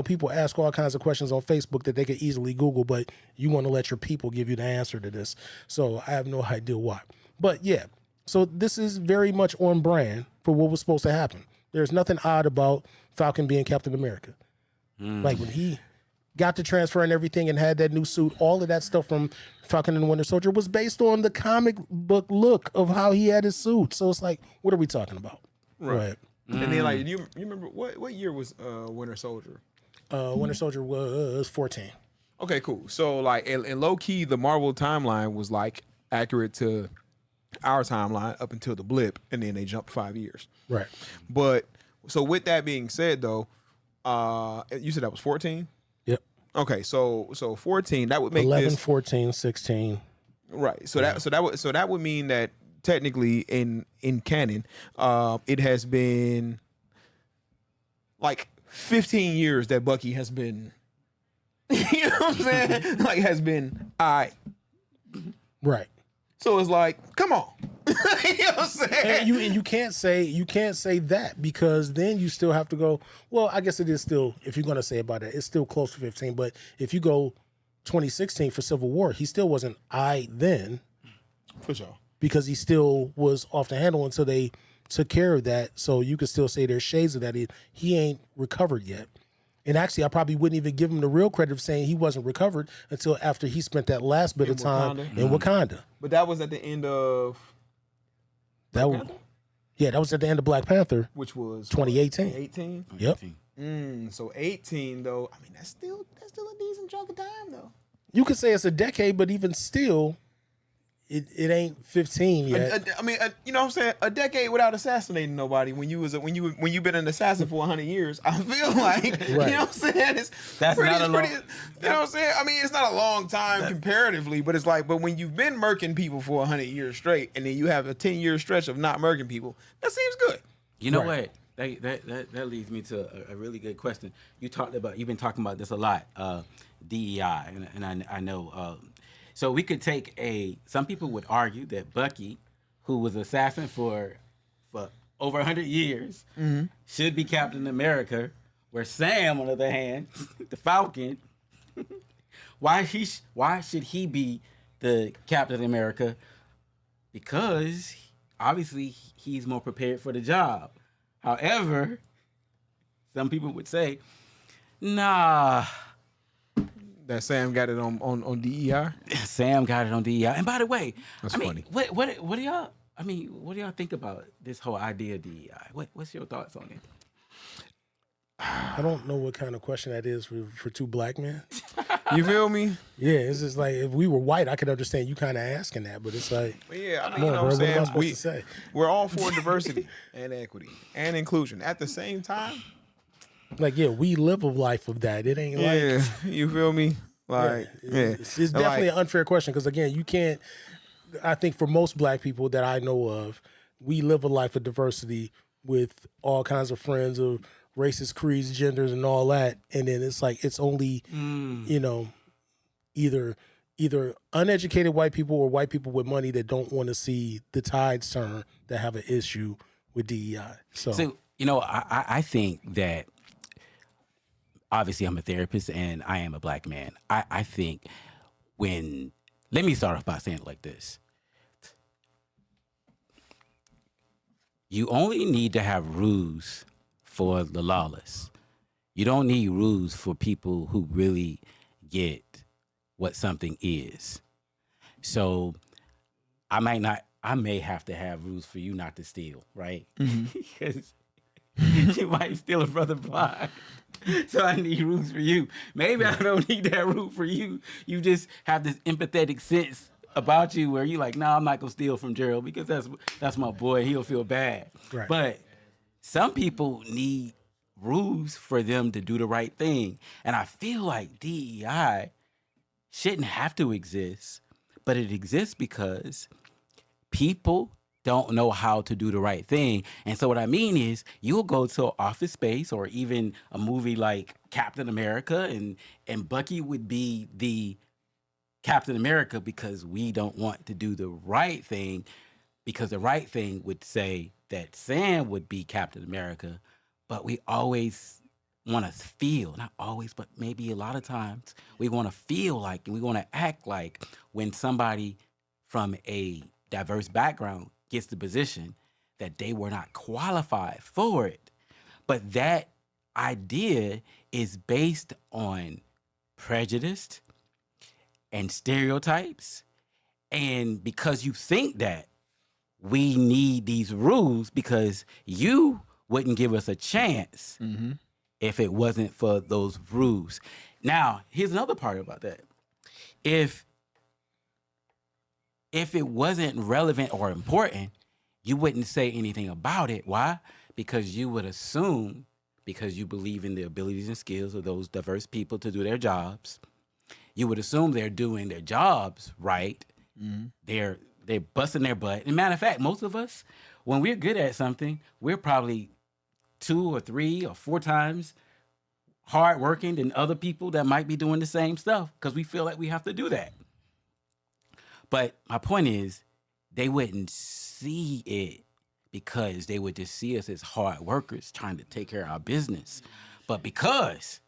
S2: people ask all kinds of questions on Facebook that they could easily Google, but you want to let your people give you the answer to this. So I have no idea why. But yeah, so this is very much on brand for what was supposed to happen. There's nothing odd about Falcon being Captain America. Like when he got the transfer and everything and had that new suit, all of that stuff from Falcon and the Winter Soldier was based on the comic book look of how he had his suit. So it's like, what are we talking about?
S1: Right. And then like you remember what year was Winter Soldier?
S2: Winter Soldier was 14.
S1: Okay, cool. So like in low key, the Marvel timeline was like accurate to our timeline up until the blip, and then they jumped 5 years.
S2: Right.
S1: But so with that being said, though, you said that was 14.
S2: Yep.
S1: Okay, so 14 that would make
S2: 11,
S1: this
S2: 14, 16.
S1: right. So that would mean that technically in canon, it has been like 15 years that Bucky has been, you know what I'm saying? Like has been
S2: Right.
S1: So it's like, come on. You know what I'm saying?
S2: And you can't say that, because then you still have to go, well, I guess it is still, if you're gonna say about it, it's still close to 15. But if you go 2016 for Civil War, he still wasn't then.
S1: For sure.
S2: Because he still was off the handle until they took care of that. So you could still say there's shades of that. He ain't recovered yet. And actually, I probably wouldn't even give him the real credit of saying he wasn't recovered until after he spent that last bit of time in Wakanda.
S1: But that was at the end of
S2: that was at the end of Black Panther,
S1: which was
S2: 2018.
S1: 18?
S2: Yep.
S1: So 18 though, I mean that's still a decent chunk of time though.
S2: You could say it's a decade, but even still, it ain't 15 yet.
S1: You know what I'm saying? A decade without assassinating nobody when you've been an assassin for 100 years. I feel like you know what I'm saying?
S3: That's
S1: pretty,
S3: not a long.
S1: you know what I'm saying? I mean, it's not a long time comparatively, but it's like, but when you've been murking people for 100 years straight, and then you have a 10-year stretch of not murking people, that seems good.
S3: You know what? That leads me to a really good question. You've been talking about this a lot, DEI, and I know. So we could take some people would argue that Bucky, who was assassin for over 100 years, should be Captain America, where Sam, on the other hand, the Falcon, why should he be the Captain America? Because obviously he's more prepared for the job. However, some people would say, nah.
S1: That Sam got it on DEI.
S3: Sam got it on DEI. And by the way,
S1: That's
S3: funny.
S1: funny.
S3: What do y'all? What do y'all think about this whole idea of DEI? What's your thoughts on it?
S2: I don't know what kind of question that is for two black men.
S1: You feel me?
S2: Yeah, it's just like, if we were white, I could understand you kind of asking that, but it's like,
S1: Yeah, I mean,
S2: come
S1: you
S2: on,
S1: know
S2: bro,
S1: what I'm
S2: what am I
S1: saying?
S2: supposed to say?
S1: We're all for diversity and equity and inclusion at the same time.
S2: Like, yeah, we live a life of that. It ain't like,
S1: Yeah, you feel me? Like, yeah.
S2: It's definitely an unfair question, because again, you can't. I think for most black people that I know of, we live a life of diversity with all kinds of friends of races, creeds, genders, and all that. And then it's like, it's only either uneducated white people or white people with money that don't want to see the tides turn, that have an issue with DEI. So
S3: I think that. Obviously, I'm a therapist and I am a black man. I think let me start off by saying it like this. You only need to have rules for the lawless. You don't need rules for people who really get what something is. So I may have to have rules for you not to steal, right? Because you might steal a brother blind. So I need rules for you. Maybe I don't need that rule for you. You just have this empathetic sense about you where you like, nah, I'm not gonna steal from Gerald because that's my boy. He'll feel bad.
S2: Right.
S3: But some people need rules for them to do the right thing. And I feel like DEI shouldn't have to exist, but it exists because people don't know how to do the right thing. And so what I mean is you'll go to an office space or even a movie like Captain America and Bucky would be the Captain America because we don't want to do the right thing because the right thing would say that Sam would be Captain America, but we always want to feel, not always, but maybe a lot of times we want to feel like and we want to act like when somebody from a diverse background gets the position that they were not qualified for it. But that idea is based on prejudice and stereotypes. And because you think that, we need these rules because you wouldn't give us a chance if it wasn't for those rules. Now, here's another part about that. If it wasn't relevant or important, you wouldn't say anything about it. Why? Because you would assume, because you believe in the abilities and skills of those diverse people to do their jobs, you would assume they're doing their jobs right. They're busting their butt. And matter of fact, most of us, when we're good at something, we're probably 2 or 3 or 4 times hardworking than other people that might be doing the same stuff because we feel like we have to do that. But my point is, they wouldn't see it because they would just see us as hard workers trying to take care of our business. But because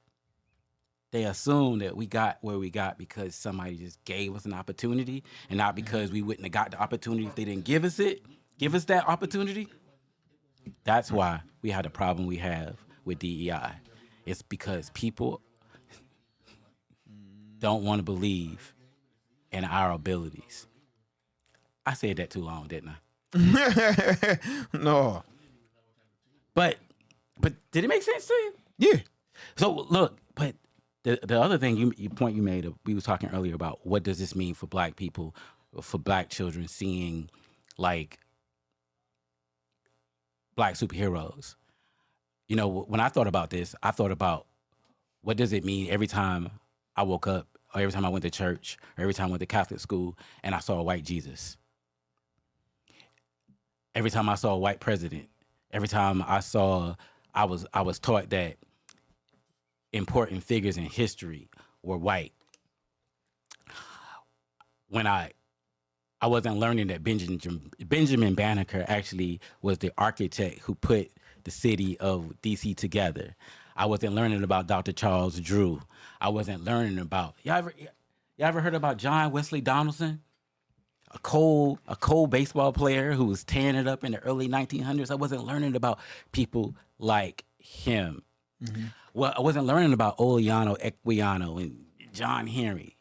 S3: they assume that we got where we got because somebody just gave us an opportunity and not because we wouldn't have got the opportunity if they didn't give us that opportunity. That's why we had the problem we have with DEI. It's because people don't want to believe in our abilities. I said that too long, didn't I?
S1: No.
S3: But did it make sense to you?
S1: Yeah.
S3: So look, but the other thing you point you made, we was talking earlier about what does this mean for Black people, for Black children seeing like Black superheroes. You know, when I thought about this, I thought about what does it mean every time I woke up, or every time I went to church, or every time I went to Catholic school and I saw a white Jesus. Every time I saw a white president, every time I was taught that important figures in history were white. When I wasn't learning that Benjamin Banneker actually was the architect who put the city of DC together. I wasn't learning about Dr. Charles Drew. I wasn't learning about y'all ever heard about John Wesley Donaldson? A cold baseball player who was tearing it up in the early 1900s. I wasn't learning about people like him. Well, I wasn't learning about Oleano Equiano and John Henry.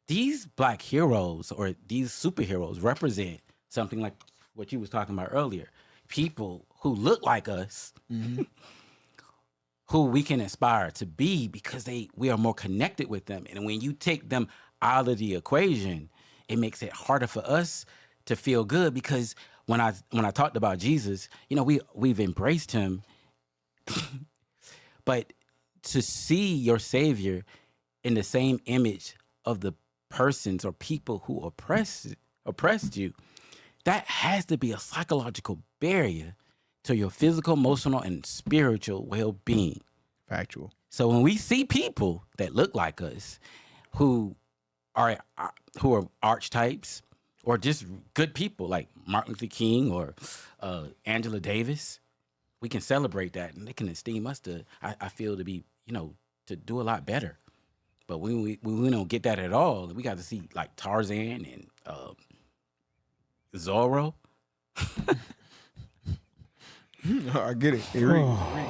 S3: These Black heroes or these superheroes represent something like what you was talking about earlier. People who look like us, who we can aspire to be because we are more connected with them. And when you take them out of the equation, it makes it harder for us to feel good because when I talked about Jesus, you know, we've embraced him, but to see your Savior in the same image of the persons or people who oppressed you, that has to be a psychological barrier to your physical, emotional, and spiritual well-being.
S1: Factual.
S3: So when we see people that look like us, who are archetypes or just good people like Martin Luther King or Angela Davis, we can celebrate that and they can esteem us I feel to be, you know, to do a lot better. But when we don't get that at all, we got to see like Tarzan and Zorro.
S1: I get it.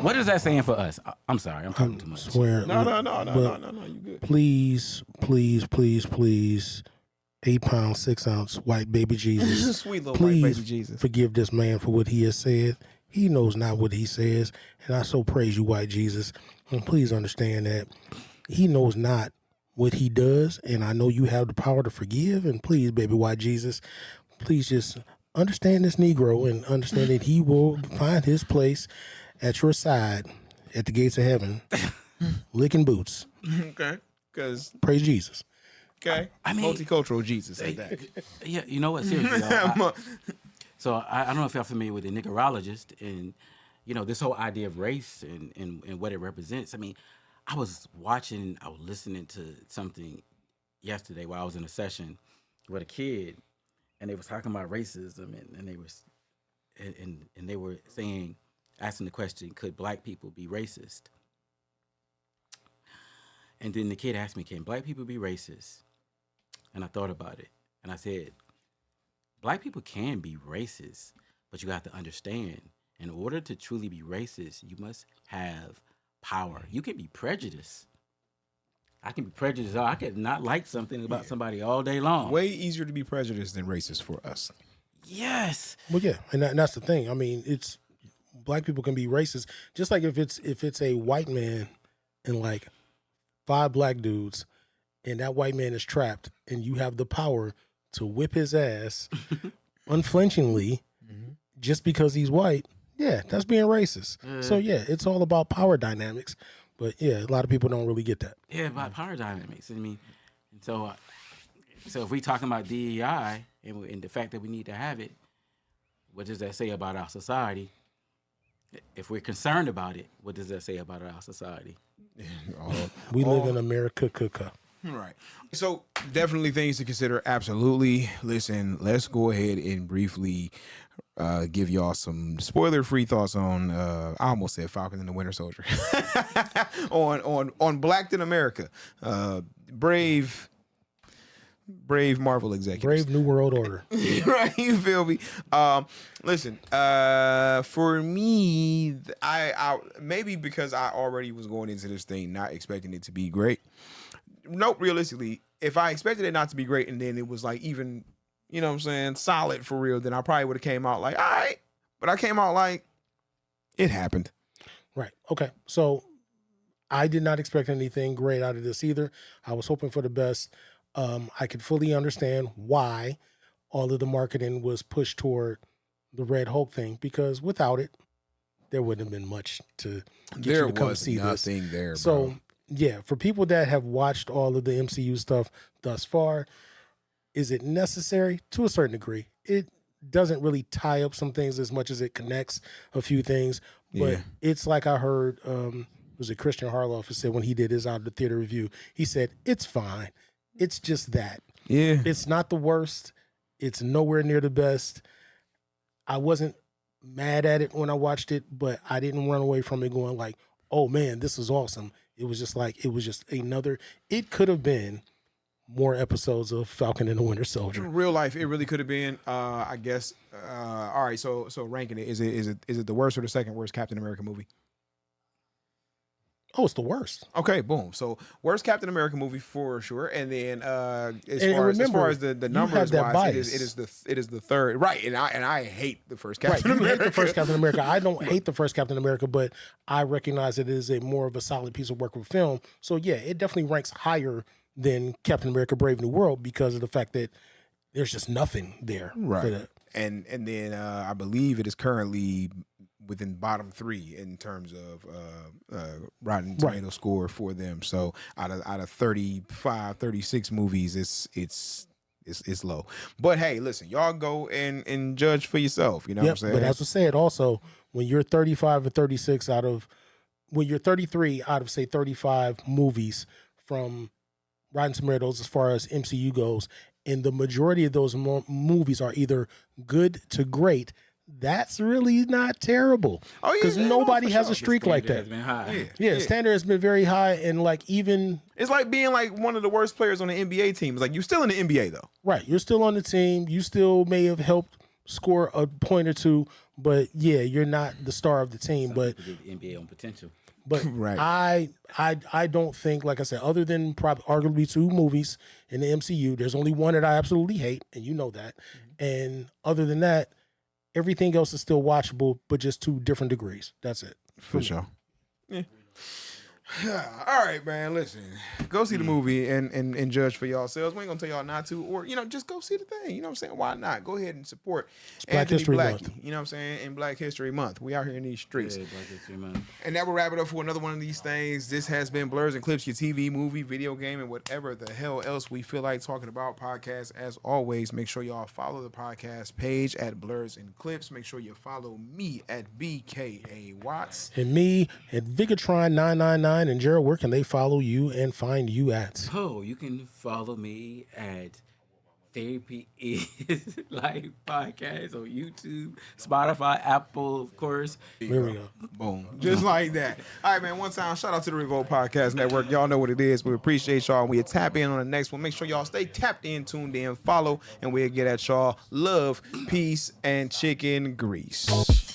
S3: What is that saying for us? I'm sorry, I'm talking too much.
S2: Swear.
S1: No. You good?
S2: Please, 8-pound, 6-ounce white baby Jesus.
S1: Sweet little
S2: Please
S1: white baby Jesus.
S2: forgive this man for what he has said. he knows not what he says. And I so praise you, white Jesus. And please understand that he knows not what he does. And I know you have the power to forgive. And please, baby, white Jesus, please just understand this Negro and understand that he will find his place at your side at the gates of heaven, licking boots.
S1: Okay. Because,
S2: Praise Jesus.
S1: okay.
S3: I mean,
S1: multicultural Jesus at that.
S3: Yeah, you know what? Seriously, though, so I don't know if y'all familiar with the Nicarologist and, you know, this whole idea of race and what it represents. I mean, I was listening to something yesterday while I was in a session with a kid, and they was talking about racism, and they were saying, asking the question, could black people be racist? And then the kid asked me, can black people be racist? And I thought about it, and I said, black people can be racist, but you have to understand, in order to truly be racist, you must have power. You can be prejudiced. I can be prejudiced. I could not like something about somebody all day long.
S1: Way easier to be prejudiced than racist for us.
S2: Yes. Well, yeah, and that's the thing. I mean, it's black people can be racist, just like if it's a white man and like 5 black dudes, and that white man is trapped, and you have the power to whip his ass unflinchingly just because he's white. Yeah, that's being racist. So yeah, it's all about power dynamics. But yeah, a lot of people don't really get that.
S3: Yeah, about power dynamics. I mean, so if we talking about DEI and the fact that we need to have it, what does that say about our society? If we're concerned about it, what does that say about our society?
S2: We live in America.
S1: Right. So definitely things to consider. Absolutely. Listen, let's go ahead and briefly give y'all some spoiler-free thoughts on I almost said Falcon and the Winter Soldier. on Black in America. Brave Marvel executives.
S2: Brave New World Order.
S1: Right, you feel me? Listen, for me, I maybe because I already was going into this thing not expecting it to be great. Nope, realistically, if I expected it not to be great and then it was like even, you know what I'm saying, solid for real, then I probably would have came out like, all right. But I came out like, it happened.
S2: Right. Okay. So I did not expect anything great out of this either. I was hoping for the best. I could fully understand why all of the marketing was pushed toward the Red Hulk thing, because without it, there wouldn't have been much to get you to come see this.
S1: There was nothing there, bro.
S2: So, yeah, for people that have watched all of the MCU stuff thus far, is it necessary? To a certain degree. It doesn't really tie up some things as much as it connects a few things. But it's like I heard, was it Christian Harloff who said when he did his out of the theater review, he said, it's fine. It's just that.
S1: Yeah.
S2: It's not the worst. It's nowhere near the best. I wasn't mad at it when I watched it, but I didn't run away from it going like, oh man, this is awesome. It was just another, it could have been more episodes of Falcon and the Winter Soldier.
S1: In real life, it really could have been, I guess. All right, so ranking it, is it the worst or the second worst Captain America movie?
S2: Oh, it's the worst.
S1: Okay, boom. So worst Captain America movie for sure, and then as far as the numbers wise, it is the third, right? And I hate the first Captain America.
S2: You hate the first Captain America. I don't hate the first Captain America, but I recognize it is a more of a solid piece of work of film. So yeah, it definitely ranks higher than Captain America: Brave New World because of the fact that there's just nothing there,
S1: right? And then I believe it is currently within bottom 3 in terms of Rotten Tomato score for them. So out of 35, 36 movies, it's low. But hey, listen, y'all go and judge for yourself. You know what I'm saying?
S2: But as I said, also when you're 35 or 36 when you're 33 out of say 35 movies from Rotten Tomatoes as far as MCU goes, and the majority of those movies are either good to great, that's really not terrible. Oh yeah, because nobody has a streak like that.
S3: Been high.
S2: Yeah, standard has been very high, and like even
S1: it's like being like one of the worst players on the NBA team. It's like you're still in the NBA though.
S2: Right, you're still on the team. You still may have helped score a point or two, but yeah, you're not the star of the team. But
S3: the NBA on potential.
S2: But
S1: right.
S2: I don't think, like I said, other than probably arguably 2 movies in the MCU, there's only one that I absolutely hate, and you know that. And other than that, Everything else is still watchable, but just to different degrees. That's it.
S1: For sure. Yeah. All right, man. Listen, go see the movie and judge for yourselves. We ain't gonna tell y'all not to, or just go see the thing. You know what I'm saying? Why not? Go ahead and support
S2: Black
S1: Anthony
S2: History
S1: Blackie.
S2: Month.
S1: You know what I'm saying? In Black History Month, we out here in these streets.
S3: Yeah, Black History Month.
S1: And that will wrap it up for another one of these things. This has been Blurs and Clips, your TV, movie, video game, and whatever the hell else we feel like talking about podcast. As always, make sure y'all follow the podcast page at Blurs and Clips. Make sure you follow me at BKA Watts.
S2: And me at Vigatron999. And Gerald, where can they follow you and find you at?
S3: Oh, you can follow me at Therapy is Life Podcast on YouTube, Spotify, Apple, of course.
S2: There we go.
S1: Boom. Just like that. All right, man. One time, shout out to the Revolt Podcast Network. Y'all know what it is. We appreciate y'all. We'll tap in on the next one. Make sure y'all stay tapped in, tuned in, follow, and we'll get at y'all. Love, peace, and chicken grease.